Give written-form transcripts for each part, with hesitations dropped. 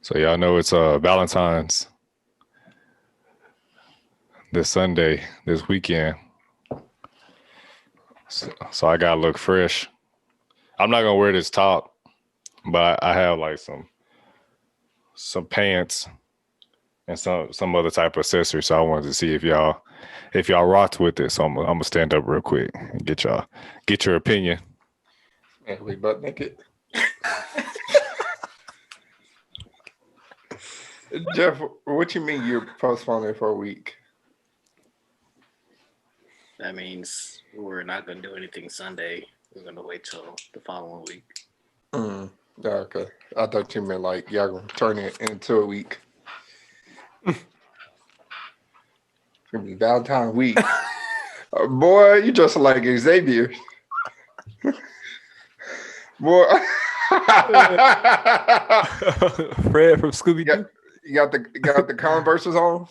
So y'all know it's Valentine's this Sunday, this weekend. So I gotta look fresh. I'm not gonna wear this top, but I have like some pants and some other type of accessory. So I wanted to see if y'all rocked with this. So I'm gonna stand up real quick and get your opinion. Man, we butt naked. Jeff, what you mean you're postponing for a week? That means we're not going to do anything Sunday. We're going to wait till the following week. Okay. I thought you meant like y'all gonna turn it into a week. It's gonna be Valentine's week. Boy, you just like Xavier. Boy. Fred from Scooby Doo. You got the Converses on?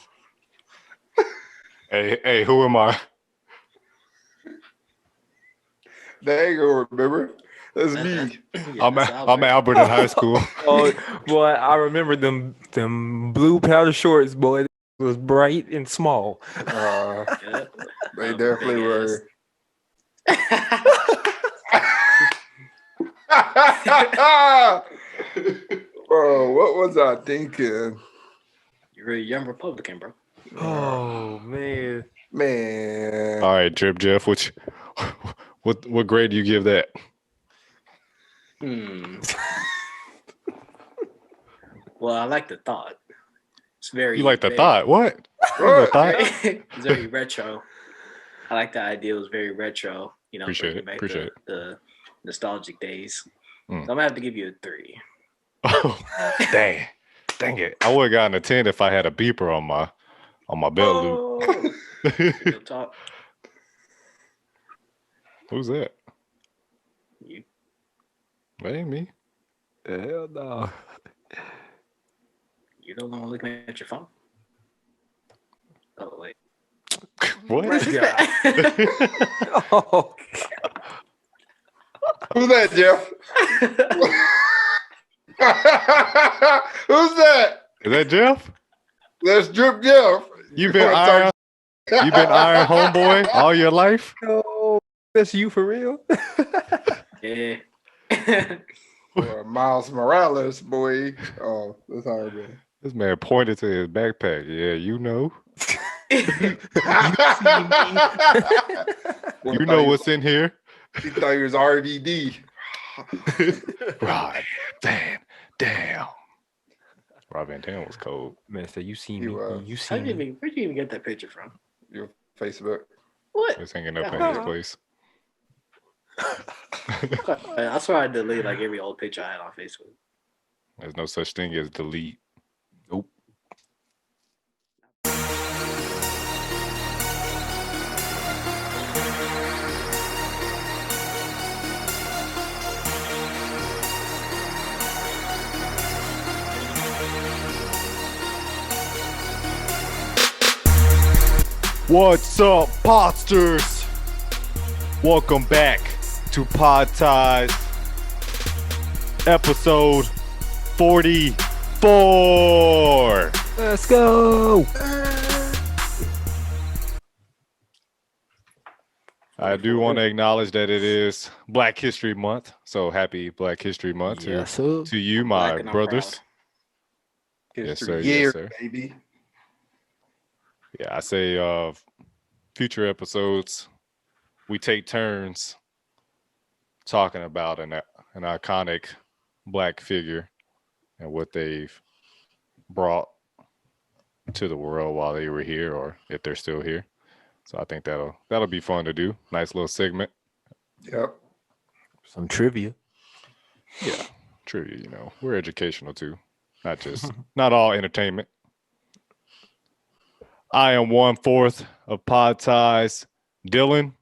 Hey, who am I? They ain't gonna remember. That's me. I'm Albert in high school. Oh boy, I remember them blue powder shorts, boy. It was bright and small. They definitely were. Bro, what was I thinking? You're a young Republican, bro. Oh man. All right, Drip Jeff, what grade do you give that? Well, I like the thought. It's very. You like the very, thought? What? The thought? It's very retro. I like the idea. It was very retro. You know, Appreciate back it. the nostalgic days. So I'm gonna have to give you a 3. Oh, dang it! I would have gotten a 10 if I had a beeper on my belt loop. Real talk. Who's that? You. That ain't me. Hell no. You don't want looking at your phone. Oh wait. What? Oh, Who's that, Jeff? Who's that? Is that Jeff? That's Drip Jeff. You've been iron homeboy all your life? no, that's you for real? Yeah. Or Miles Morales, boy. Oh, that's hard, man. This man pointed to his backpack. Yeah, you know. You know what's in here. He thought he was RVD. Rob Van Dam. Rob Van Dam was cold. Man, so you seen He me. was. You Where'd seen me. you even get that picture from? Your Facebook. What? It's hanging up in his place. I swear I delete like every old picture I had on Facebook. There's no such thing as delete. Nope. What's up, podsters? Welcome back to Pod Ties, episode 44. Let's go. I do want to acknowledge that it is Black History Month, so happy Black History Month Yes, sir. to you, my Black and I'm brothers. proud. Yes, sir. Year, Yes, sir. baby. Yeah, I say future episodes, we take turns talking about an iconic Black figure and what they've brought to the world while they were here, or if they're still here. So I think that'll be fun to do. Nice little segment. Yep. Some trivia. Yeah, trivia. You know, we're educational too, not all entertainment. I am 1/4 of Pod Ties, Dylan,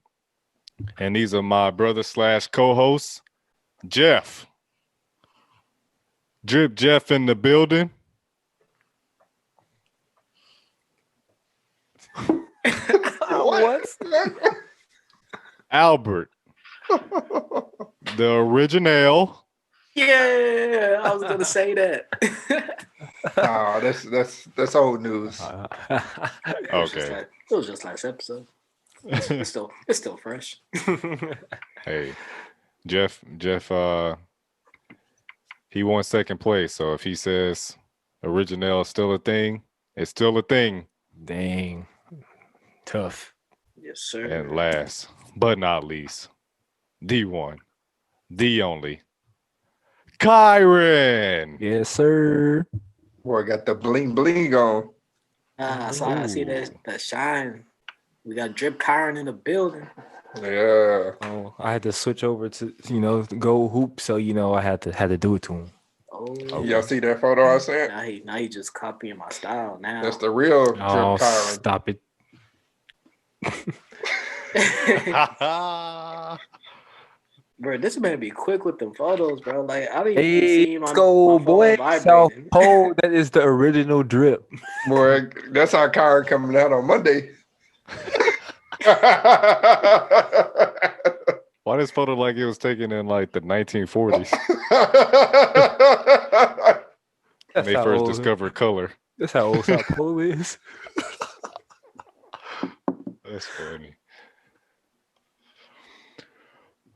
and these are my brother / co-hosts, Jeff. Drip Jeff in the building. What? Albert, the original, Yeah, I was gonna say that. Nah, that's old news. Okay. It was just last episode. It's still fresh. Hey, Jeff, he won second place. So if he says original is still a thing, it's still a thing. Dang. Tough. Yes, sir. And last but not least, the one, the only, Kyron. Yes, sir. Boy, got the bling bling on. I see that shine. We got Drip Kyron in the building. Yeah. Oh, I had to switch over to go hoop, so I had to do it to him. Oh, Y'all see that photo I sent? now he just copying my style now. That's the real Drip Oh, Kyron. stop it. Bro, this man be quick with them photos, bro. Like I don't even Hey, see him let's on go, my phone boy. South vibrating. Pole, that is the original drip. Boy, that's how Kyron coming out on Monday. Why this photo like it was taken in like the 1940s when That's they how first old, discovered color? That's how old South Pole is. That's funny.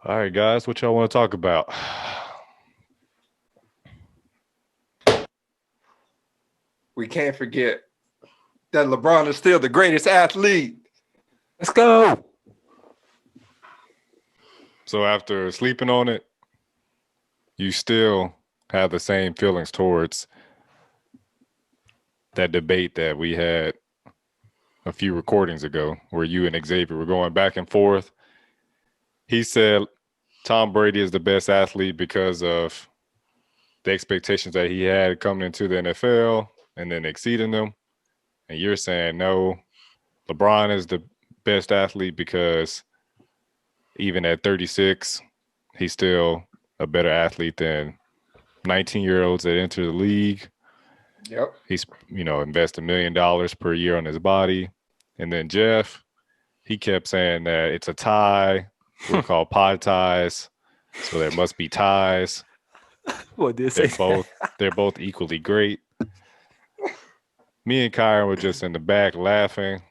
All right, guys, what y'all want to talk about? We can't forget that LeBron is still the greatest athlete. Let's go. So after sleeping on it, you still have the same feelings towards that debate that we had a few recordings ago where you and Xavier were going back and forth. He said Tom Brady is the best athlete because of the expectations that he had coming into the NFL and then exceeding them. And you're saying no, LeBron is the best athlete because even at 36, he's still a better athlete than 19-year-olds that enter the league. Yep. He's, invest $1 million per year on his body. And then Jeff, he kept saying that it's a tie. We're called pod ties. So there must be ties. What did say? They're both equally great. Me and Kyron were just in the back laughing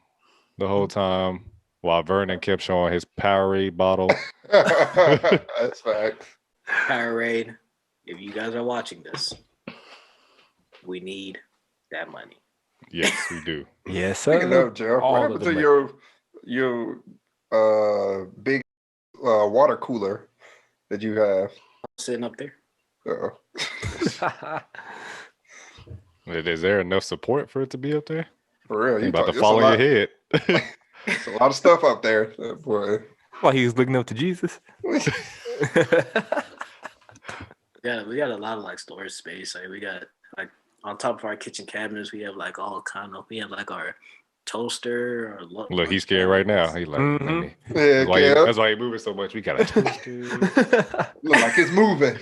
the whole time while Vernon kept showing his Powerade bottle. That's facts. Powerade, if you guys are watching this, we need that money. Yes, we do. Yes, sir. Speaking of, Jeff, All what of happened the to money. your big water cooler that you have? Sitting up there. Is there enough support for it to be up there? For real, You about to it's fall a on lot, your head. it's a lot of stuff up there, boy. While he was looking up to Jesus. Yeah, we got a lot of like storage space. Like we got like on top of our kitchen cabinets, we have like all kind of. We have like our toaster. Look, he's scared right now. He's like, let me. Yeah, That's why he's moving so much. We got a toaster. Look like it's moving.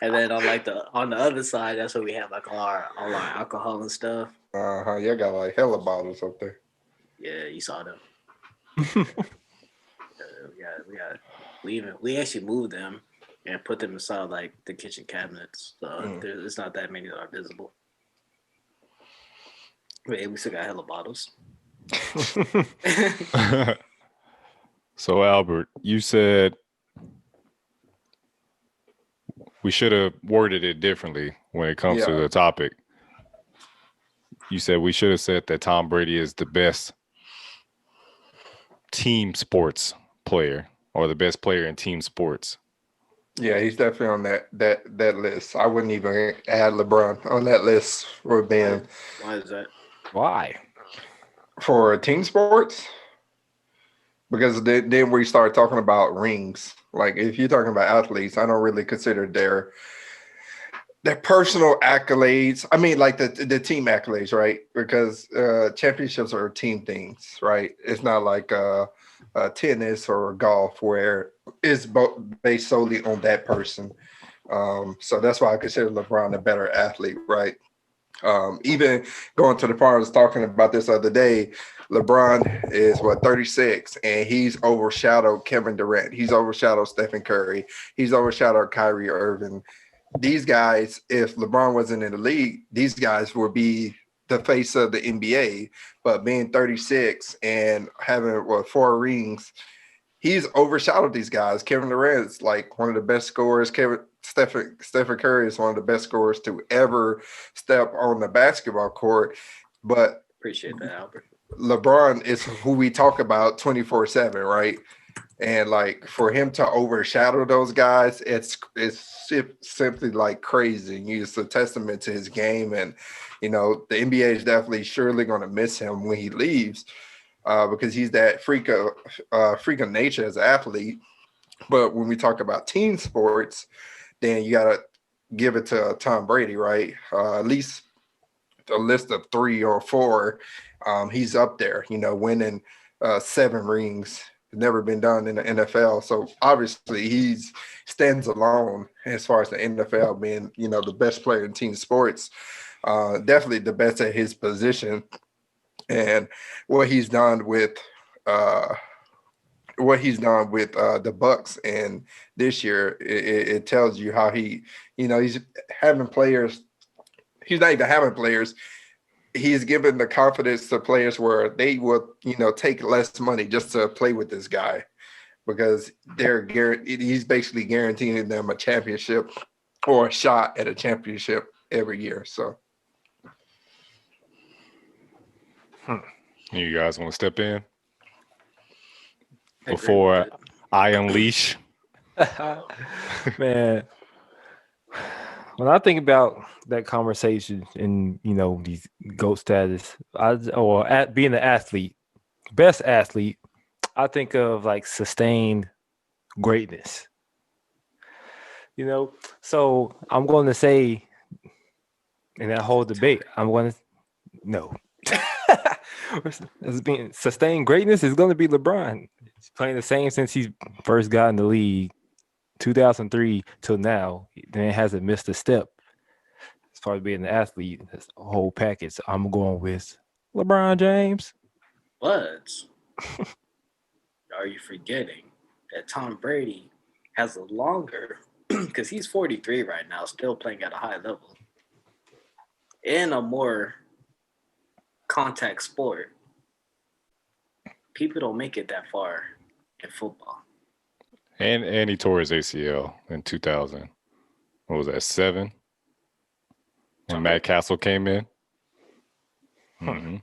And then on the other side, that's where we have like all our alcohol and stuff. You got like hella bottles up there. Yeah, you saw them. We actually moved them and put them inside like the kitchen cabinets. So there's not that many that are visible. But we still got hella bottles. So Albert, you said we should have worded it differently when it comes to the topic. You said we should have said that Tom Brady is the best team sports player or the best player in team sports. Yeah, he's definitely on that list. I wouldn't even add LeBron on that list for being. Why is that? Why? For team sports? Because then we start talking about rings. Like if you're talking about athletes, I don't really consider their personal accolades. I mean, like the team accolades, right? Because championships are team things, right? It's not like tennis or golf where it's based solely on that person. So that's why I consider LeBron a better athlete, right? Even going to the part I was talking about this other day, LeBron is 36, and he's overshadowed Kevin Durant. He's overshadowed Stephen Curry. He's overshadowed Kyrie Irving. These guys, if LeBron wasn't in the league, these guys would be the face of the NBA. But being 36 and having 4 rings, he's overshadowed these guys. Kevin Durant is like one of the best scorers. Stephen Curry is one of the best scorers to ever step on the basketball court. But Appreciate that, Albert. LeBron is who we talk about 24/7, right? And like for him to overshadow those guys, it's simply like crazy. It's a testament to his game, and the NBA is definitely surely going to miss him when he leaves, because he's that freak of nature as an athlete. But when we talk about team sports, then you got to give it to Tom Brady, right? At least a list of 3 or 4. He's up there, winning 7 rings. Never been done in the NFL. So obviously he stands alone as far as the NFL being, the best player in team sports. Definitely the best at his position. And what he's done with the Bucks and this year, it tells you how he's having players. He's not even having players. He's given the confidence to players where they will, take less money just to play with this guy, because he's basically guaranteeing them a championship or a shot at a championship every year. So, You guys want to step in I agree before with that. I unleash? Man, when I think about that conversation and these GOAT status, being an athlete, best athlete, I think of like sustained greatness. So I'm going to say in that whole debate, I'm going to no. As being sustained greatness is going to be LeBron. He's playing the same since he first got in the league, 2003 till now. Then hasn't missed a step as far as being an athlete. That's the whole package. I'm going with LeBron James. But are you forgetting that Tom Brady has a longer, because he's 43 right now, still playing at a high level, in a more contact sport? People don't make it that far in football. And he tore his ACL in 2000. What was that, 7? When Matt Castle came in. Mm-hmm.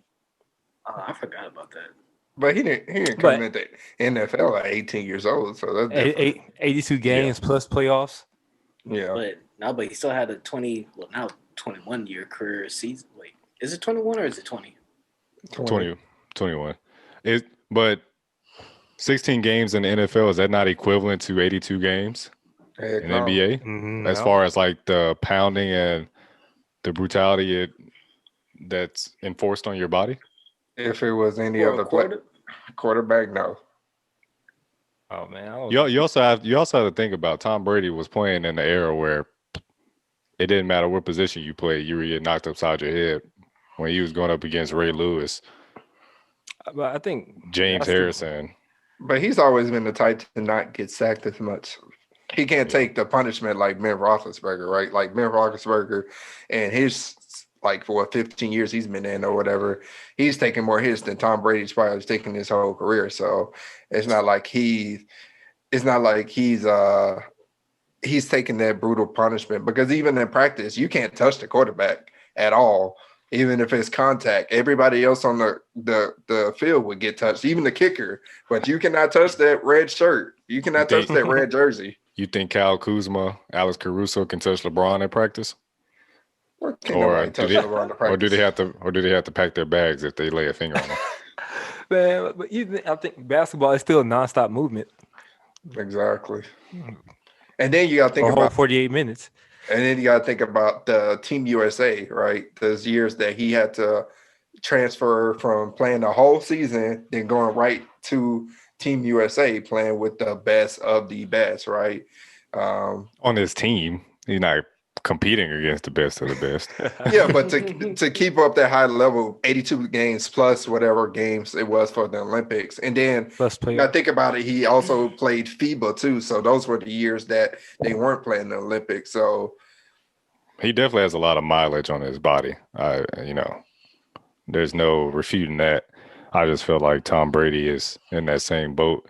I forgot about that. but he didn't come in the NFL at 18 years old, so that's different. 82 games plus playoffs. Yeah, But he still had a 21 year career season. Wait, is it 21 or is it 20? 21. But 16 games in the NFL, is that not equivalent to 82 games in NBA? Mm-hmm, As far as like the pounding and the brutality that's enforced on your body? If it was any For a other quarterback, no. Oh man, You also have to think about Tom Brady was playing in the era where it didn't matter what position you played, you were getting knocked upside your head. When he was going up against Ray Lewis, but I think James Harrison. But he's always been the type to not get sacked as much. He can't take the punishment like Ben Roethlisberger, right? Like Ben Roethlisberger and his, like, for 15 years he's been in or whatever, he's taking more hits than Tom Brady's probably taking his whole career. So it's not like he's taking that brutal punishment, because even in practice, you can't touch the quarterback at all. Even if it's contact, everybody else on the field would get touched, even the kicker. But you cannot touch that red shirt. You cannot touch that red jersey. You think Kyle Kuzma, Alex Caruso can touch LeBron in practice? Or do they have to pack their bags if they lay a finger on them? Man, but I think basketball is still a nonstop movement. Exactly. And then you got to think about 48 minutes. And then you got to think about the Team USA, right? Those years that he had to transfer from playing the whole season, then going right to Team USA, playing with the best of the best, right? On his team, he's not competing against the best of the best. Yeah, but to keep up that high level, 82 games plus whatever games it was for the Olympics, and then Plus you gotta player. think about it. He also played FIBA too, so those were the years that they weren't playing the Olympics. So He definitely has a lot of mileage on his body. There's no refuting that. I just feel like Tom Brady is in that same boat.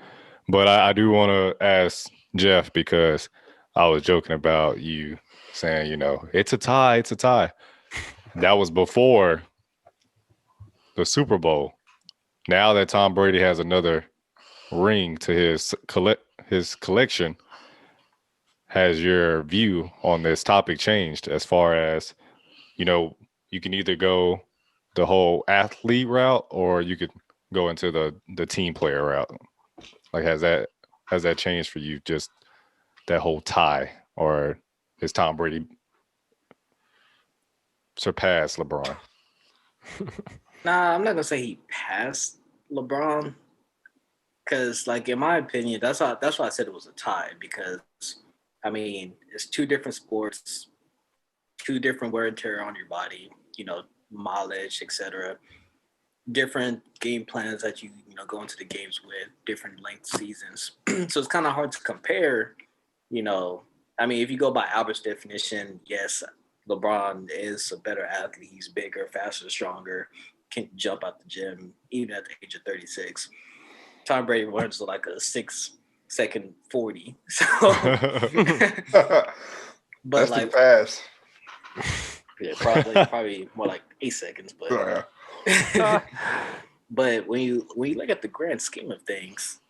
But I do want to ask Jeff, because I was joking about you saying, it's a tie, it's a tie. That was before the Super Bowl. Now that Tom Brady has another ring to his collection, has your view on this topic changed as far as, you can either go the whole athlete route or you could go into the team player route? Like, has that changed for you, just that whole tie, or is Tom Brady surpassed LeBron? Nah, I'm not gonna say he passed LeBron, because, like, in my opinion, that's why I said it was a tie. Because I mean, it's two different sports, two different wear and tear on your body, mileage, etc. Different game plans that you go into the games with, different length seasons. So it's kind of hard to compare. I mean, if you go by Albert's definition, yes, LeBron is a better athlete. He's bigger, faster, stronger, can jump out the gym even at the age of 36. Tom Brady runs like a 6-second 40. So, but that's too like, fast. yeah, probably more like 8 seconds. But but when you look at the grand scheme of things,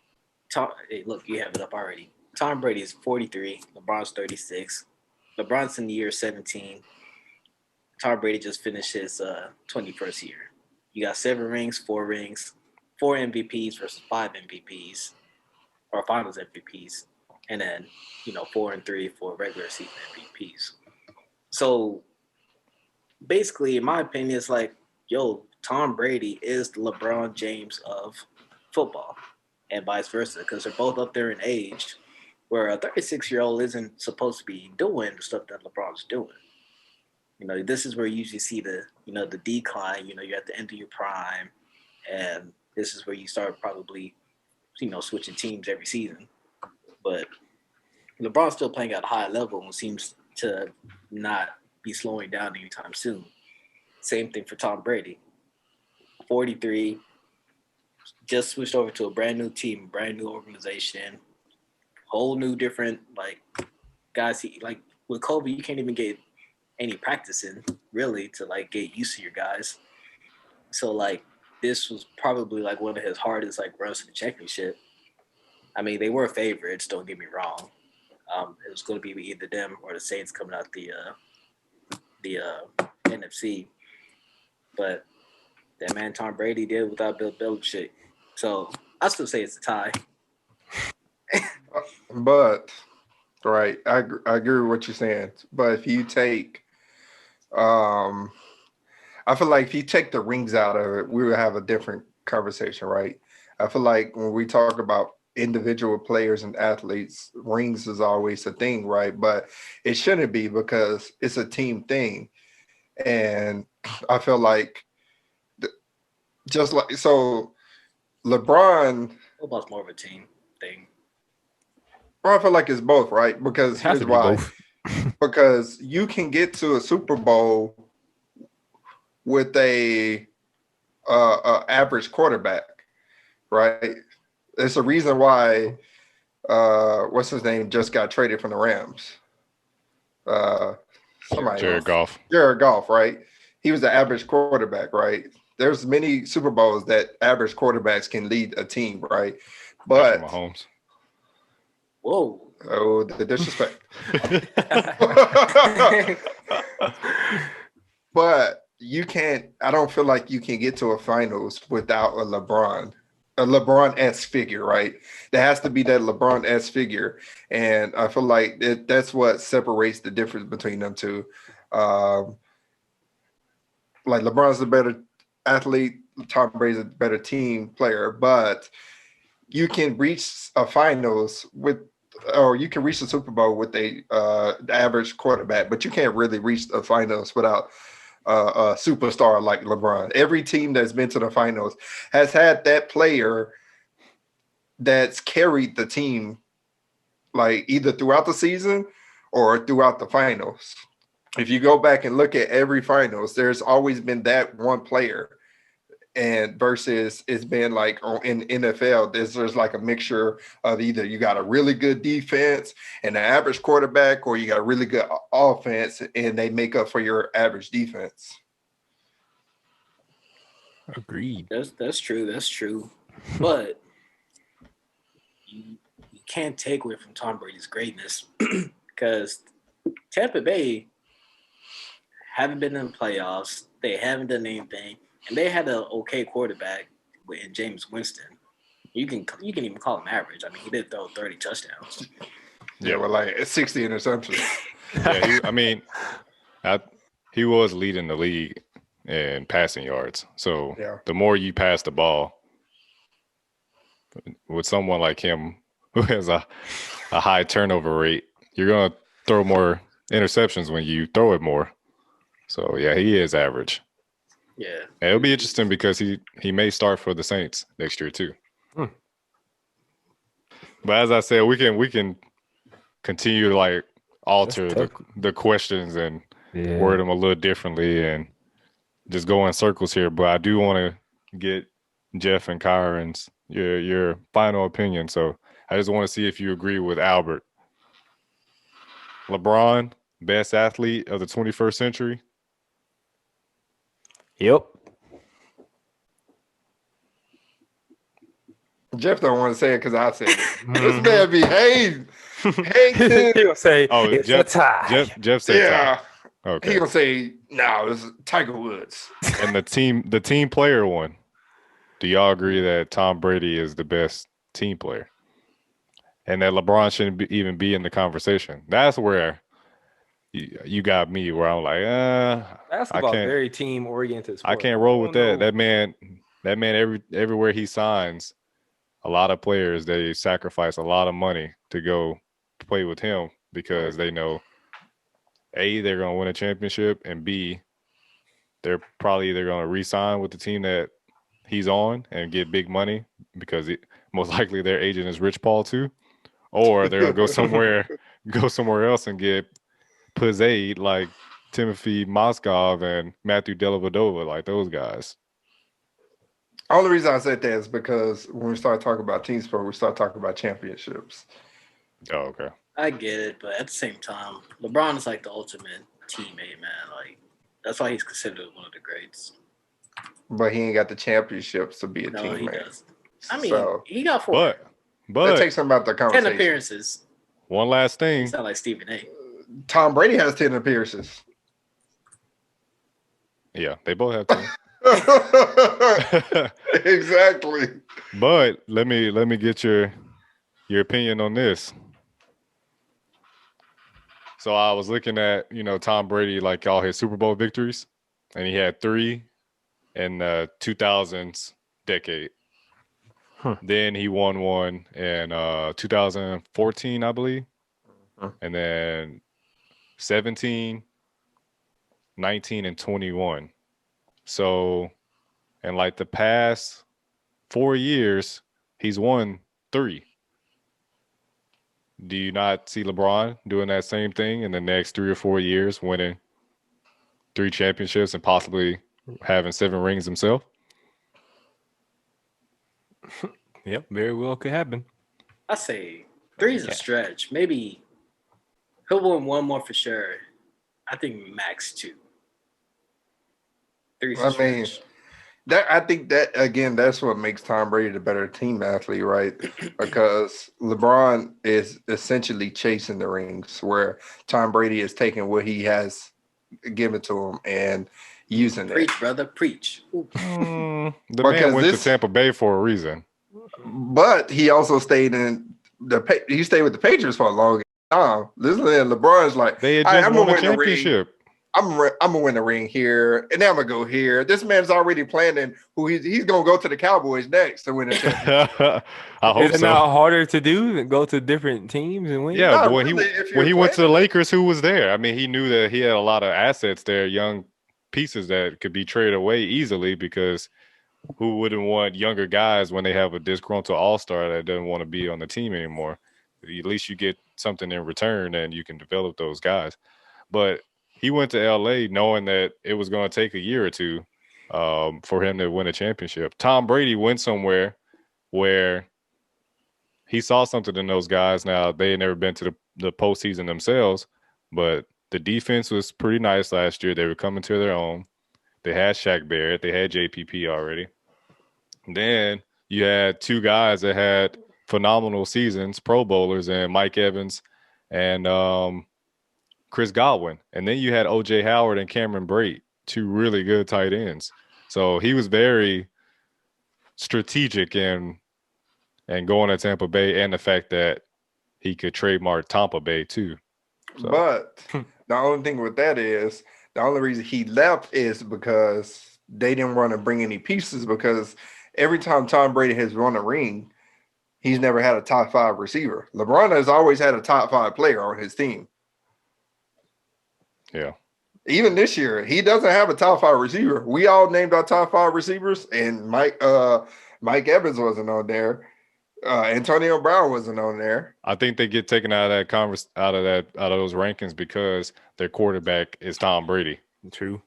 hey, look, you have it up already. Tom Brady is 43. LeBron's 36. LeBron's in the year 17. Tom Brady just finished his 21st year. You got 7 rings, 4 rings, 4 MVPs versus 5 MVPs, or Finals MVPs, and then 4 and 3 for regular season MVPs. So basically, in my opinion, it's like, Tom Brady is the LeBron James of football, and vice versa, because they're both up there in age, where a 36-year-old isn't supposed to be doing the stuff that LeBron's doing. This is where you usually see the decline. You're at the end of your prime, and this is where you start probably, switching teams every season. But LeBron's still playing at a high level and seems to not be slowing down anytime soon. Same thing for Tom Brady. 43, just switched over to a brand new team, brand new organization, whole new different, guys. With COVID, you can't even get any practice in, really, to get used to your guys. So this was probably one of his hardest runs to the championship. I mean, they were favorites, don't get me wrong. It was going to be either them or the Saints coming out the NFC. But that man Tom Brady did without Bill Belichick. So I still say it's a tie. But right, I agree with what you're saying. But if you take, I feel like if you take the rings out of it, we would have a different conversation, right? I feel like when we talk about individual players and athletes, rings is always a thing, right? But it shouldn't be, because it's a team thing. And I feel like just like, so LeBron, Football's more of a team thing. well, I feel like it's both, right? Because It has here's to be why. both. Because you can get to a Super Bowl with a average quarterback, right? There's a reason why what's his name just got traded from the Rams. Jared Goff. Jared Goff, right? He was the average quarterback, right? There's many Super Bowls that average quarterbacks can lead a team, right? But Mahomes. Whoa. oh, the disrespect. But you can't. I don't feel like you can get to a finals without a LeBron-esque figure, right? There has to be that LeBron-esque figure, and I feel like that's what separates the difference between them two. Like LeBron's a better athlete, Tom Brady's a better team player, but you can reach a finals with or you can reach the Super Bowl with a average quarterback, but you can't really reach the finals without a superstar like LeBron. Every team that's been to the finals has had that player that's carried the team, like either throughout the season or throughout the finals. If you go back and look at every finals, there's always been that one player. And versus it's been like in NFL, there's like a mixture of either you got a really good defense and an average quarterback, or you got a really good offense and they make up for your average defense. Agreed. That's true. That's true. But you can't take away from Tom Brady's greatness because Tampa Bay haven't been in the playoffs. They haven't done anything. And they had an okay quarterback in James Winston. You can even call him average. I mean, he did throw 30 touchdowns. Yeah, well, like 60 interceptions. Yeah, he was leading the league in passing yards. So Yeah. the more you pass the ball with someone like him who has a high turnover rate, you're going to throw more interceptions when you throw it more. So, yeah, he is average. Yeah. And it'll be interesting because he may start for the Saints next year too. But as I said, we can continue to like alter the questions and word them a little differently and just go in circles here. But I do want to get Jeff and Kyron's your final opinion. So I just want to see if you agree with Albert. LeBron, best athlete of the 21st century. Yep. Jeff don't want to say it because I said it. This man behave. Hey, He'll say, Oh, it's Jeff, a tie. Jeff said yeah. tie. Okay. He gonna say, no, this is Tiger Woods. And the team player one. Do y'all agree that Tom Brady is the best team player? And that LeBron shouldn't even be in the conversation? That's where you got me, where I'm like, Basketball can't- very team oriented. I can't roll with that. That man everywhere he signs, a lot of players, they sacrifice a lot of money to go play with him because they know A, they're going to win a championship, and B, they're probably either going to re-sign with the team that he's on and get big money because most likely their agent is Rich Paul too, or they're going to go somewhere else and get Pizzade like Timothy Moskov and Matthew Dellavedova, like those guys. Only reason I said that is because when we start talking about team sport, we start talking about championships. Oh, okay. I get it, but at the same time, LeBron is like the ultimate teammate, man. Like that's why he's considered one of the greats. But he ain't got the championships to be a No, he teammate. does. I mean, So he got 4. But that takes him out the 10 conversation. appearances. one last thing. It's not like Stephen A. Tom Brady has 10 appearances. Yeah, they both have 10. Exactly. But let me get your opinion on this. So I was looking at, Tom Brady, like all his Super Bowl victories, and he had 3 in the 2000s decade. Then he won one in 2014, I believe. And then 17, 19, and 21. So in like the past 4 years, he's won 3. Do you not see LeBron doing that same thing in the next 3 or 4 years, winning 3 championships and possibly having 7 rings himself? Yep, very well could happen. I say 3 is a stretch. Maybe he'll win 1 more for sure. I think max 2. 3 is a stretch. I think that again, that's what makes Tom Brady the better team athlete, right? Because LeBron is essentially chasing the rings, where Tom Brady is taking what he has given to him and using it. Preach, brother, preach. The man went to Tampa Bay for a reason. But he also stayed with the Patriots for a long time. This man LeBron's like, They had just won a win the ring. championship. I'm gonna win the ring here, and then I'm gonna go here. This man's already planning who he's gonna go to the Cowboys next to win a championship. I hope Is it so. not harder to do than go to different teams and win? Yeah, Not but really if when you're he went to the planning it. Lakers, who was there? I mean, he knew that he had a lot of assets there, young pieces that could be traded away easily because who wouldn't want younger guys when they have a disgruntled all-star that doesn't want to be on the team anymore? At least you get something in return and you can develop those guys. But he went to LA knowing that it was going to take a year or two for him to win a championship. Tom Brady went somewhere where he saw something in those guys. Now, they had never been to the postseason themselves, but the defense was pretty nice last year. They were coming to their own. They had Shaq Barrett. They had JPP already. Then you had two guys that had phenomenal seasons, Pro Bowlers, and Mike Evans and Chris Godwin. And then you had O.J. Howard and Cameron Brate, two really good tight ends. So he was very strategic in going to Tampa Bay, and the fact that he could trademark Tampa Bay too. So. But the only thing with that is the only reason he left is because they didn't want to bring any pieces. Because every time Tom Brady has won a ring, he's never had a top 5 receiver. LeBron has always had a top 5 player on his team. Yeah. Even this year, he doesn't have a top 5 receiver. We all named our top 5 receivers, and Mike Evans wasn't on there. Antonio Brown wasn't on there. I think they get taken out of that out of those rankings because their quarterback is Tom Brady. True.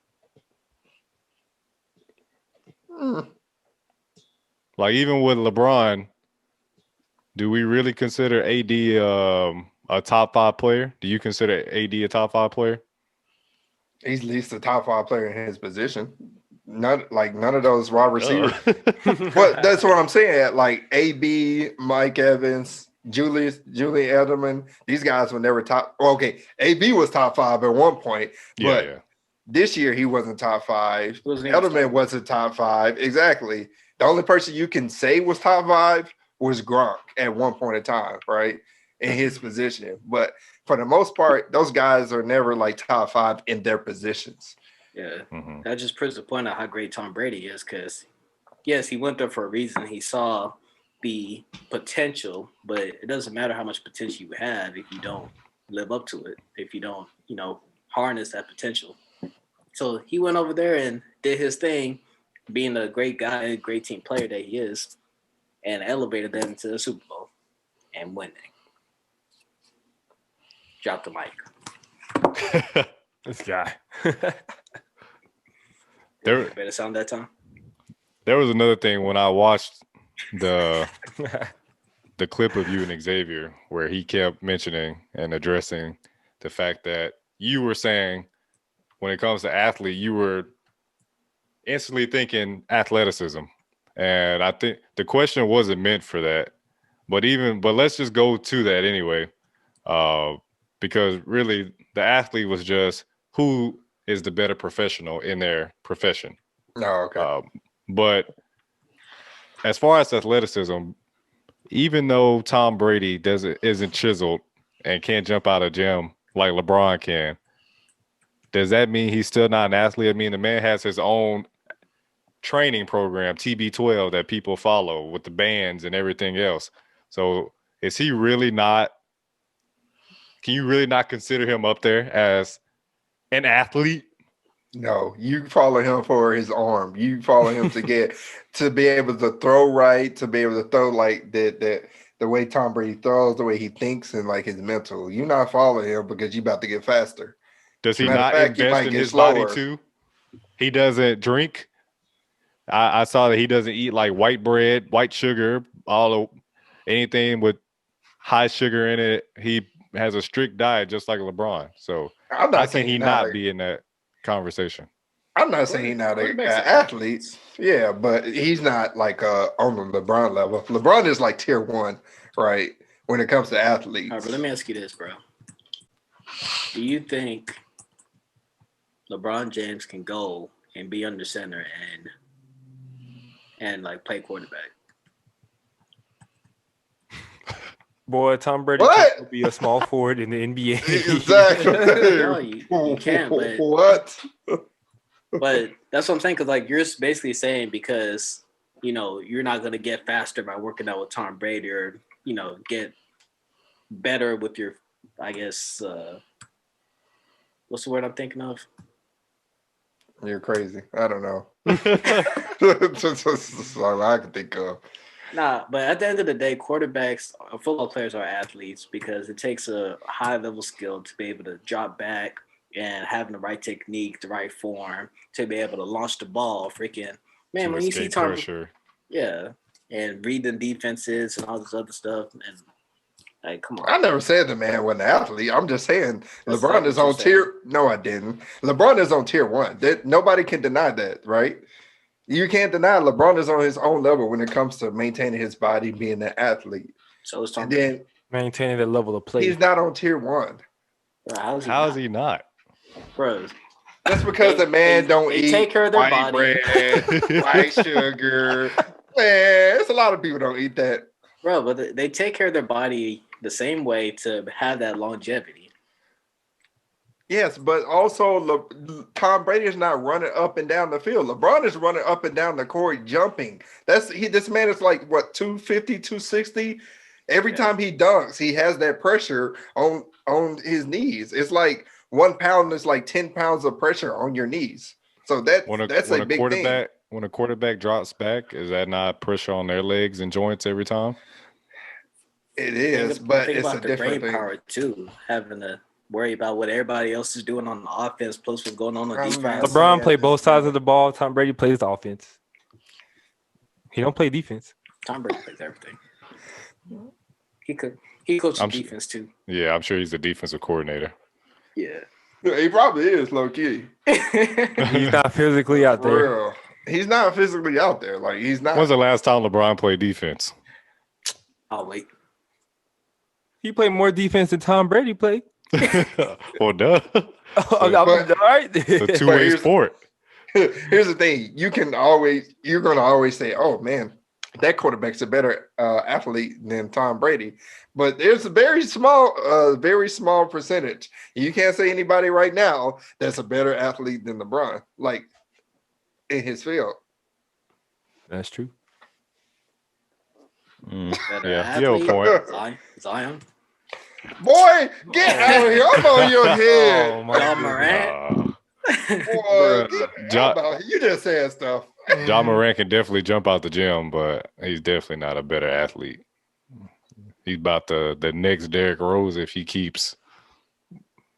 Like even with LeBron, do we really consider AD a top 5 player? Do you consider AD a top 5 player? He's at least a top 5 player in his position. None of those wide receivers. But that's what I'm saying. Like AB, Mike Evans, Julian Edelman, these guys were never top. Well, okay, AB was top 5 at one point, but this year he wasn't top 5. Edelman wasn't top 5. Exactly. The only person you can say was top 5 was Gronk at one point in time, right? In his position. But for the most part, those guys are never like top 5 in their positions. Yeah, that just proves the point of how great Tom Brady is because, yes, he went there for a reason. He saw the potential, but it doesn't matter how much potential you have if you don't live up to it, if you don't, harness that potential. So he went over there and did his thing, being a great guy, great team player that he is, and elevated them to the Super Bowl and winning. Drop the mic. This guy. Better sound that time. There was another thing when I watched the clip of you and Xavier where he kept mentioning and addressing the fact that you were saying when it comes to athlete, you were instantly thinking athleticism. And I think the question wasn't meant for that. But let's just go to that anyway. Because really the athlete was just who is the better professional in their profession. Oh, okay. But as far as athleticism, even though Tom Brady isn't chiseled and can't jump out of gym like LeBron can, does that mean he's still not an athlete? I mean, the man has his own training program, TB12, that people follow with the bands and everything else. So is he really not? Can you really not consider him up there as an athlete? No, you follow him for his arm. You follow him to be able to throw right, to be able to throw like the way Tom Brady throws, the way he thinks, and like his mental. You're not following him because you're about to get faster. Does he not invest in his body too? He doesn't drink. I saw that he doesn't eat like white bread, white sugar, anything with high sugar in it. He has a strict diet just like LeBron. So how can he not be in that conversation? I'm not saying he's not an athlete. Yeah, but he's not like on the LeBron level. LeBron is like tier 1, right? When it comes to athletes. All right, but let me ask you this, bro. Do you think LeBron James can go and be under center and like play quarterback? Boy, Tom Brady What? will be a small forward in the NBA. Exactly. You can, but What? But that's what I'm saying, because like you're basically saying because you're not gonna get faster by working out with Tom Brady, or get better with your, I guess, what's the word I'm thinking of? You're crazy. I don't know. That's all I can think of. Nah, but at the end of the day, quarterbacks, football players are athletes because it takes a high level skill to be able to drop back and having the right technique, the right form to be able to launch the ball. Freaking man, To when you see escape Tom, pressure. yeah, and reading defenses and all this other stuff, and like, come on. I never said the man wasn't an athlete. I'm just saying That's LeBron not is what you on said. tier. No, I didn't. LeBron is on tier one. Nobody can deny that, right? You can't deny LeBron is on his own level when it comes to maintaining his body, being an athlete. So it's Tom And Brady. then Maintaining the level of play. he's not on tier one. Bro, how is he? How not? is he not? Bro, That's because the man don't they eat take care of their white body. bread, white sugar. Man, it's a lot of people don't eat that. Bro, but they take care of their body the same way to have that longevity. Yes, but also Tom Brady is not running up and down the field. LeBron is running up and down the court jumping. This man is like what 250, 260. Every Yeah. time he dunks, he has that pressure on his knees. It's like 1 pound is like 10 pounds of pressure on your knees. So that's a big thing. When a quarterback drops back, is that not pressure on their legs and joints every time? It is, but think it's a about the brain different thing. power too, having to worry about what everybody else is doing on the offense, plus what's going on Bro, defense. man. LeBron Yeah, played both this sides man. of the ball. Tom Brady plays the offense. He don't play defense. Tom Brady plays everything. He coaches I'm su- defense too. Yeah, I'm sure he's the defensive coordinator. Yeah. He probably is low key. He's not physically out For there. real. He's not physically out there. Like he's not. When's the last time LeBron played defense? I'll wait. He played more defense than Tom Brady played. Well, duh. All right. It's a But two-way here's- sport. Here's the thing: you're gonna always say, "Oh man, that quarterback's a better athlete than Tom Brady." But there's a very small percentage. You can't say anybody right now that's a better athlete than LeBron, like in his field. That's true. Better Yeah, you have a athlete. point. Zion. Boy, get out of here! I'm on your head. Oh my John goodness. Morant. Boy, Bruh. you just said stuff. John Morant can definitely jump out the gym, but he's definitely not a better athlete. He's about the next Derrick Rose if he keeps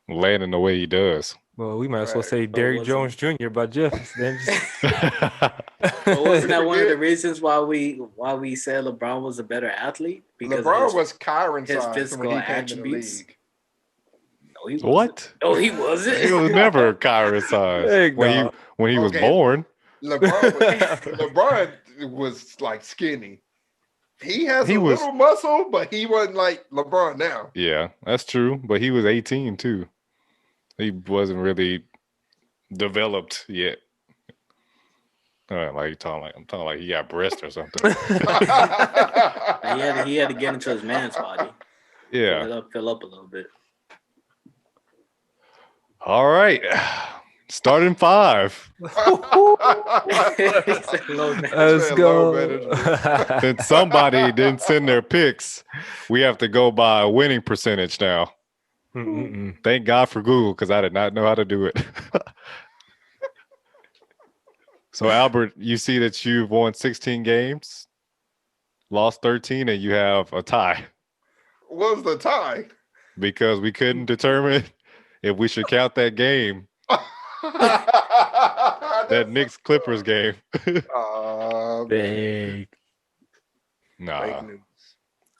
landing the way he does. Well, we might as well Right. say Derrick wasn't- Jones Jr. by Jeff. Then But wasn't that one of the reasons why we said LeBron was a better athlete? Because of LeBron his- was Kyron his size physical when he came attributes. in the league. No, he wasn't. What? No, he wasn't. He was never Kyron size Heck no. when he was Okay. born. LeBron was like skinny. He has He a was- little muscle, but he wasn't like LeBron now. Yeah, that's true. But he was 18 too. He wasn't really developed yet. I'm talking like he got breast or something. he had to get into his man's body. Yeah. Fill up a little bit. All right. Starting 5. He said low man. Let's Low go. management. Since somebody didn't send their picks, we have to go by a winning percentage now. Mm-mm-mm. Thank God for Google, because I did not know how to do it. So, Albert, you see that you've won 16 games, lost 13, and you have a tie What was the tie? because we couldn't determine if we should count that game, that Knicks Clippers game. Dang. Nah, fake news.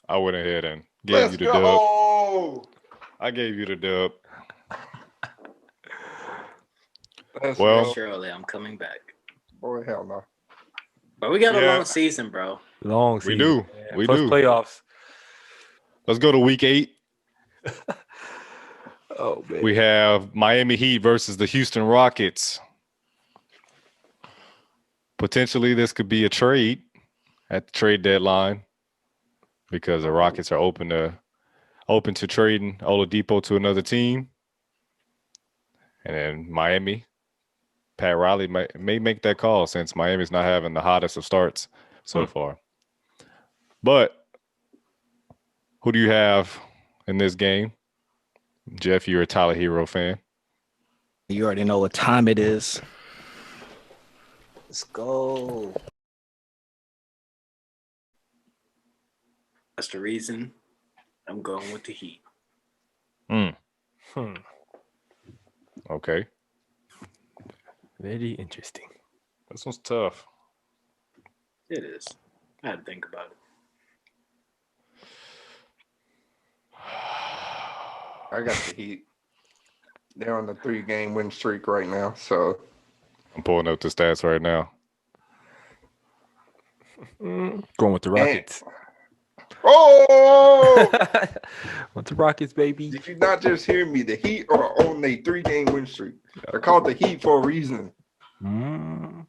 I went ahead and gave Let's you the dub. go. I gave you the dub. Let's Well- go. Surely I'm coming back. Boy, hell no. But we got a Yeah. long season, bro. Long We season. do. man. We Plus do. playoffs. Let's go to week 8. Oh man. We have Miami Heat versus the Houston Rockets. Potentially, this could be a trade at the trade deadline. because the Rockets are open to trading Oladipo to another team. And then Miami, Pat Riley may make that call since Miami's not having the hottest of starts so far. But who do you have in this game? Jeff, you're a Tyler Hero fan. You already know what time it is. Let's go. That's the reason I'm going with the Heat. Okay. Very interesting. This one's tough. It is. I had to think about it. I got the Heat. They're on the 3-game win streak right now, so I'm pulling up the stats right now. Going with the Rockets. oh! With the Rockets, baby. Did you not just hear me? The Heat are on a 3-game win streak. They're called the Heat for a reason. Mm.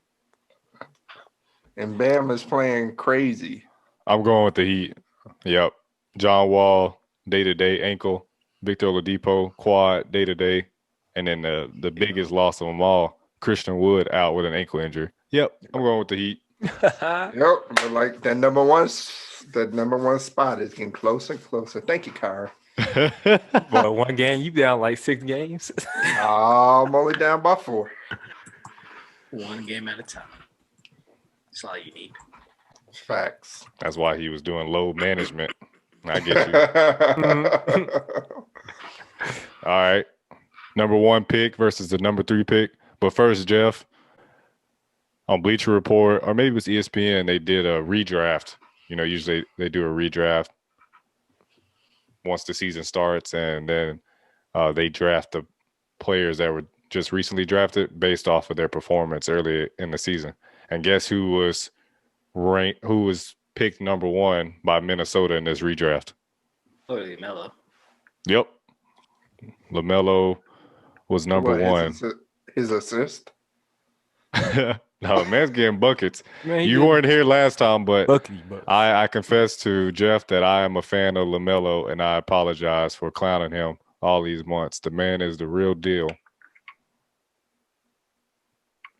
And Bam is playing crazy. I'm going with the Heat. Yep. John Wall, day-to-day ankle. Victor Oladipo, quad, day-to-day. And then the biggest loss of them all, Christian Wood out with an ankle injury. Yep, I'm going with the Heat. Yep, but like that number one spot is getting closer and closer. Thank you, Kyra. Boy, one game, you down like 6 games. I'm only down by 4. One game at a time. That's all you need. Facts. That's why he was doing load management. I get you. All right. Number 1 pick versus the number 3 pick. But first, Jeff, on Bleacher Report, or maybe it was ESPN, they did a redraft. You know, usually they do a redraft once the season starts, and then they draft the players that were just recently drafted based off of their performance early in the season. And guess who was ranked? Who was picked number 1 by Minnesota in this redraft? Totally mellow. Yep, LaMelo was number What, 1. His assist? No, man's getting buckets. Man, he You did weren't here last time, but Bucky, but I confess to Jeff that I am a fan of LaMelo, and I apologize for clowning him all these months. The man is the real deal.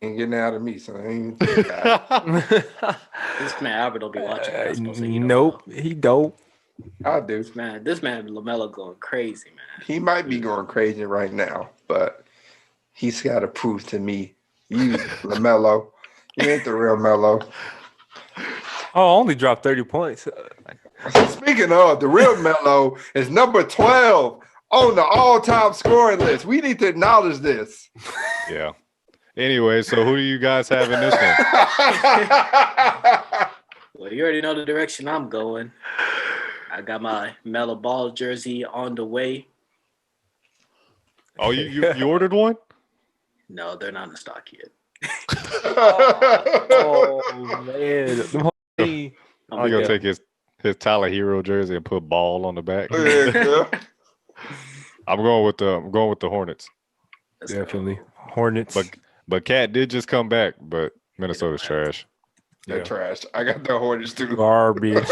Ain't getting out of me, so I ain't think about This man Albert will be watching. basketball, so he don't nope, know. he don't. it. I do. This man LaMelo going crazy, man. He might be going crazy right now, but he's got to prove to me, you, LaMelo, you ain't the real Melo. Oh, I only dropped 30 points. Speaking of, the real Melo is number 12 on the all-time scoring list. We need to acknowledge this. Yeah. Anyway, so who do you guys have in this one? Well, you already know the direction I'm going. I got my Melo Ball jersey on the way. Oh, you ordered one? No, they're not in stock yet. Oh man, them whole thing. I'm gonna take his Tyler Hero jersey and put ball on the back. Yeah. I'm going with the Hornets. Let's go. Definitely Hornets. But Cat did just come back, but Minnesota's trash. They're trash. I got the Hornets too. Garbage.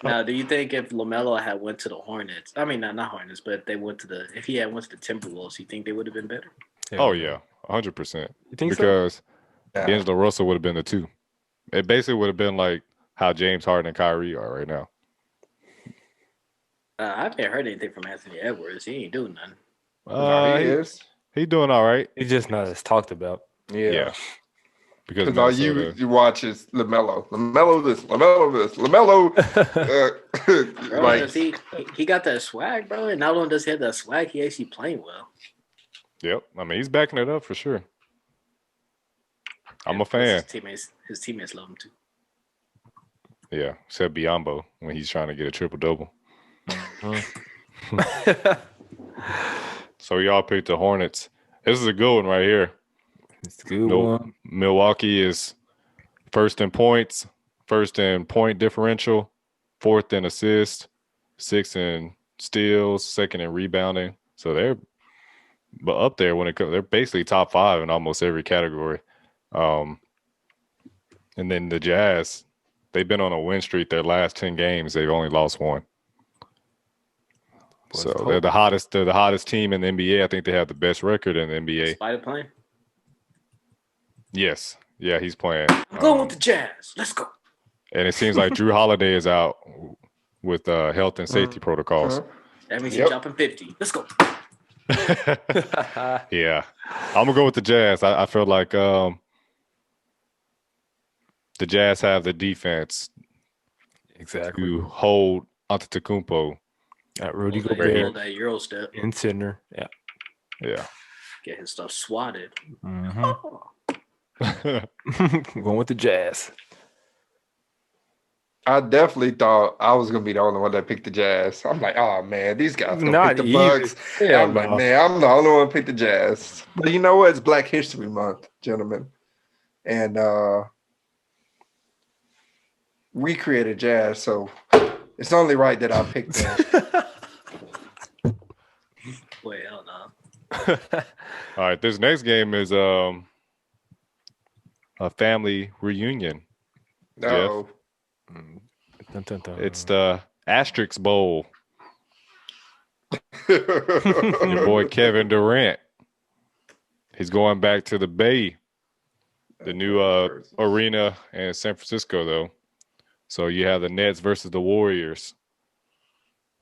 Now, do you think if LaMelo had went to the Hornets, I mean, not Hornets, but if he had went to the Timberwolves, you think they would have been better? Oh yeah, 100%. You think so? Because Yeah. D'Angelo Russell would have been the 2. It basically would have been like how James Harden and Kyrie are right now. I haven't heard anything from Anthony Edwards. He ain't doing nothing. No, he is. He doing all right. It's just not as talked about. Yeah. Because Because all Minnesota- you watch is LaMelo. LaMelo this, LaMelo this, LaMelo. Bro, Like, does he got that swag, bro. And not only does he have that swag, he actually playing well. Yep. I mean, he's backing it up for sure. I'm a And plus fan. His teammates love him too. Yeah. Except Biombo when he's trying to get a triple double. So y'all picked the Hornets. This is a good one right here. It's a good one. Milwaukee is first in points, first in point differential, 4th in assists, 6th in steals, 2nd in rebounding. So they're up there when it comes. They're basically top 5 in almost every category. And then the Jazz, they've been on a win streak. Their last 10 games, they've only lost one. Boys, So hope. they're the hottest. They're the hottest team in the NBA. I think they have the best record in the NBA. Spider playing. Yes, yeah, he's playing. I'm going with the Jazz. Let's go. And it seems like Drew Holiday is out with health and safety protocols. That means Yep. you're dropping 50. Let's go. Yeah, I'm gonna go with the Jazz. I feel like the Jazz have the defense Exactly. to hold Antetokounmpo. Rudy Hold Gobert that Euro step. in center. Yeah. Yeah. Get his stuff swatted. Going with the Jazz. I definitely thought I was gonna be the only one that picked the Jazz. I'm like, oh man, these guys gonna Not pick the easy. Bucks. Yeah, I'm like, man, I'm the only one to pick the Jazz. But you know what? It's Black History Month, gentlemen, and we created Jazz, so it's only right that I picked them. Wait, hell no. All right, this next game is a family reunion. No, Dun, dun, dun. It's the Asterix Bowl. Your boy Kevin Durant. He's going back to the Bay, the new arena in San Francisco, though. So you have the Nets versus the Warriors.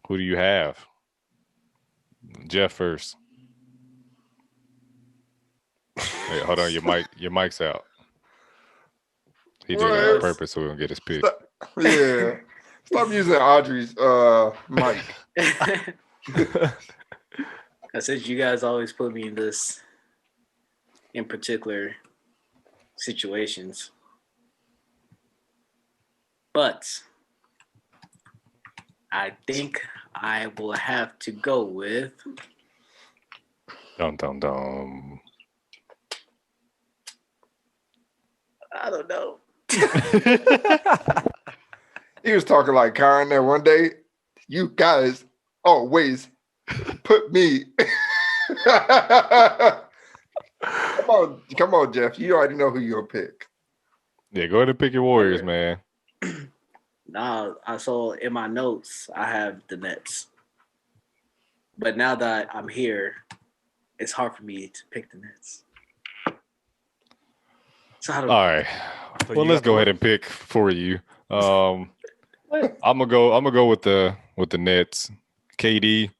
Who do you have? Jeff first. Hey, hold on, your mic's out. He did it on What? purpose so we don't get his pick. yeah. Stop using Audrey's mic. Since you guys always put me in this, in particular situations, but I think I will have to go with. Dum dum dum. I don't know. He was talking like Karen there one day. You guys always put me. Come on, Jeff. You already know who you'll pick. Yeah, go ahead and pick your Warriors, man. Now, I saw in my notes I have the Nets, but now that I'm here, it's hard for me to pick the Nets. So how do All right. So Well, you let's got go the- ahead and pick for you. I'm gonna go with the Nets. KD,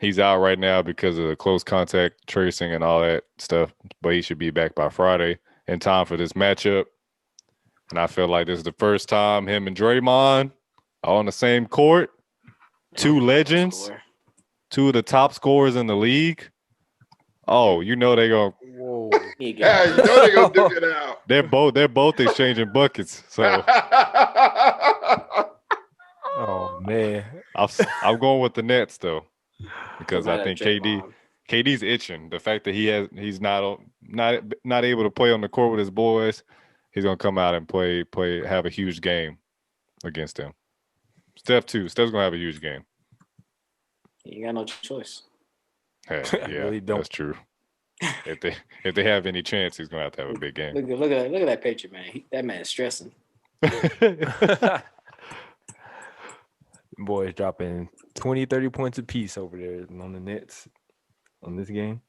he's out right now because of the close contact tracing and all that stuff, but he should be back by Friday in time for this matchup. And I feel like this is the first time him and Draymond are on the same court. Two legends, score? two of the top scorers in the league. Oh, you know they're gonna Whoa. He get Yeah, you know they're gonna duke it out. they're both exchanging buckets. So Oh man. I'm going with the Nets though, because I Mad at think Draymond. KD's itching. The fact that he's not able to play on the court with his boys, he's gonna come out and play have a huge game against them. Steph too. Steph's gonna have a huge game. You got no choice. Hey, I yeah, really don't. that's true. If they have any chance, he's gonna have to have a big game. Look at that picture, man. That man's stressing. Boys dropping 20, 30 points apiece over there on the Nets on this game.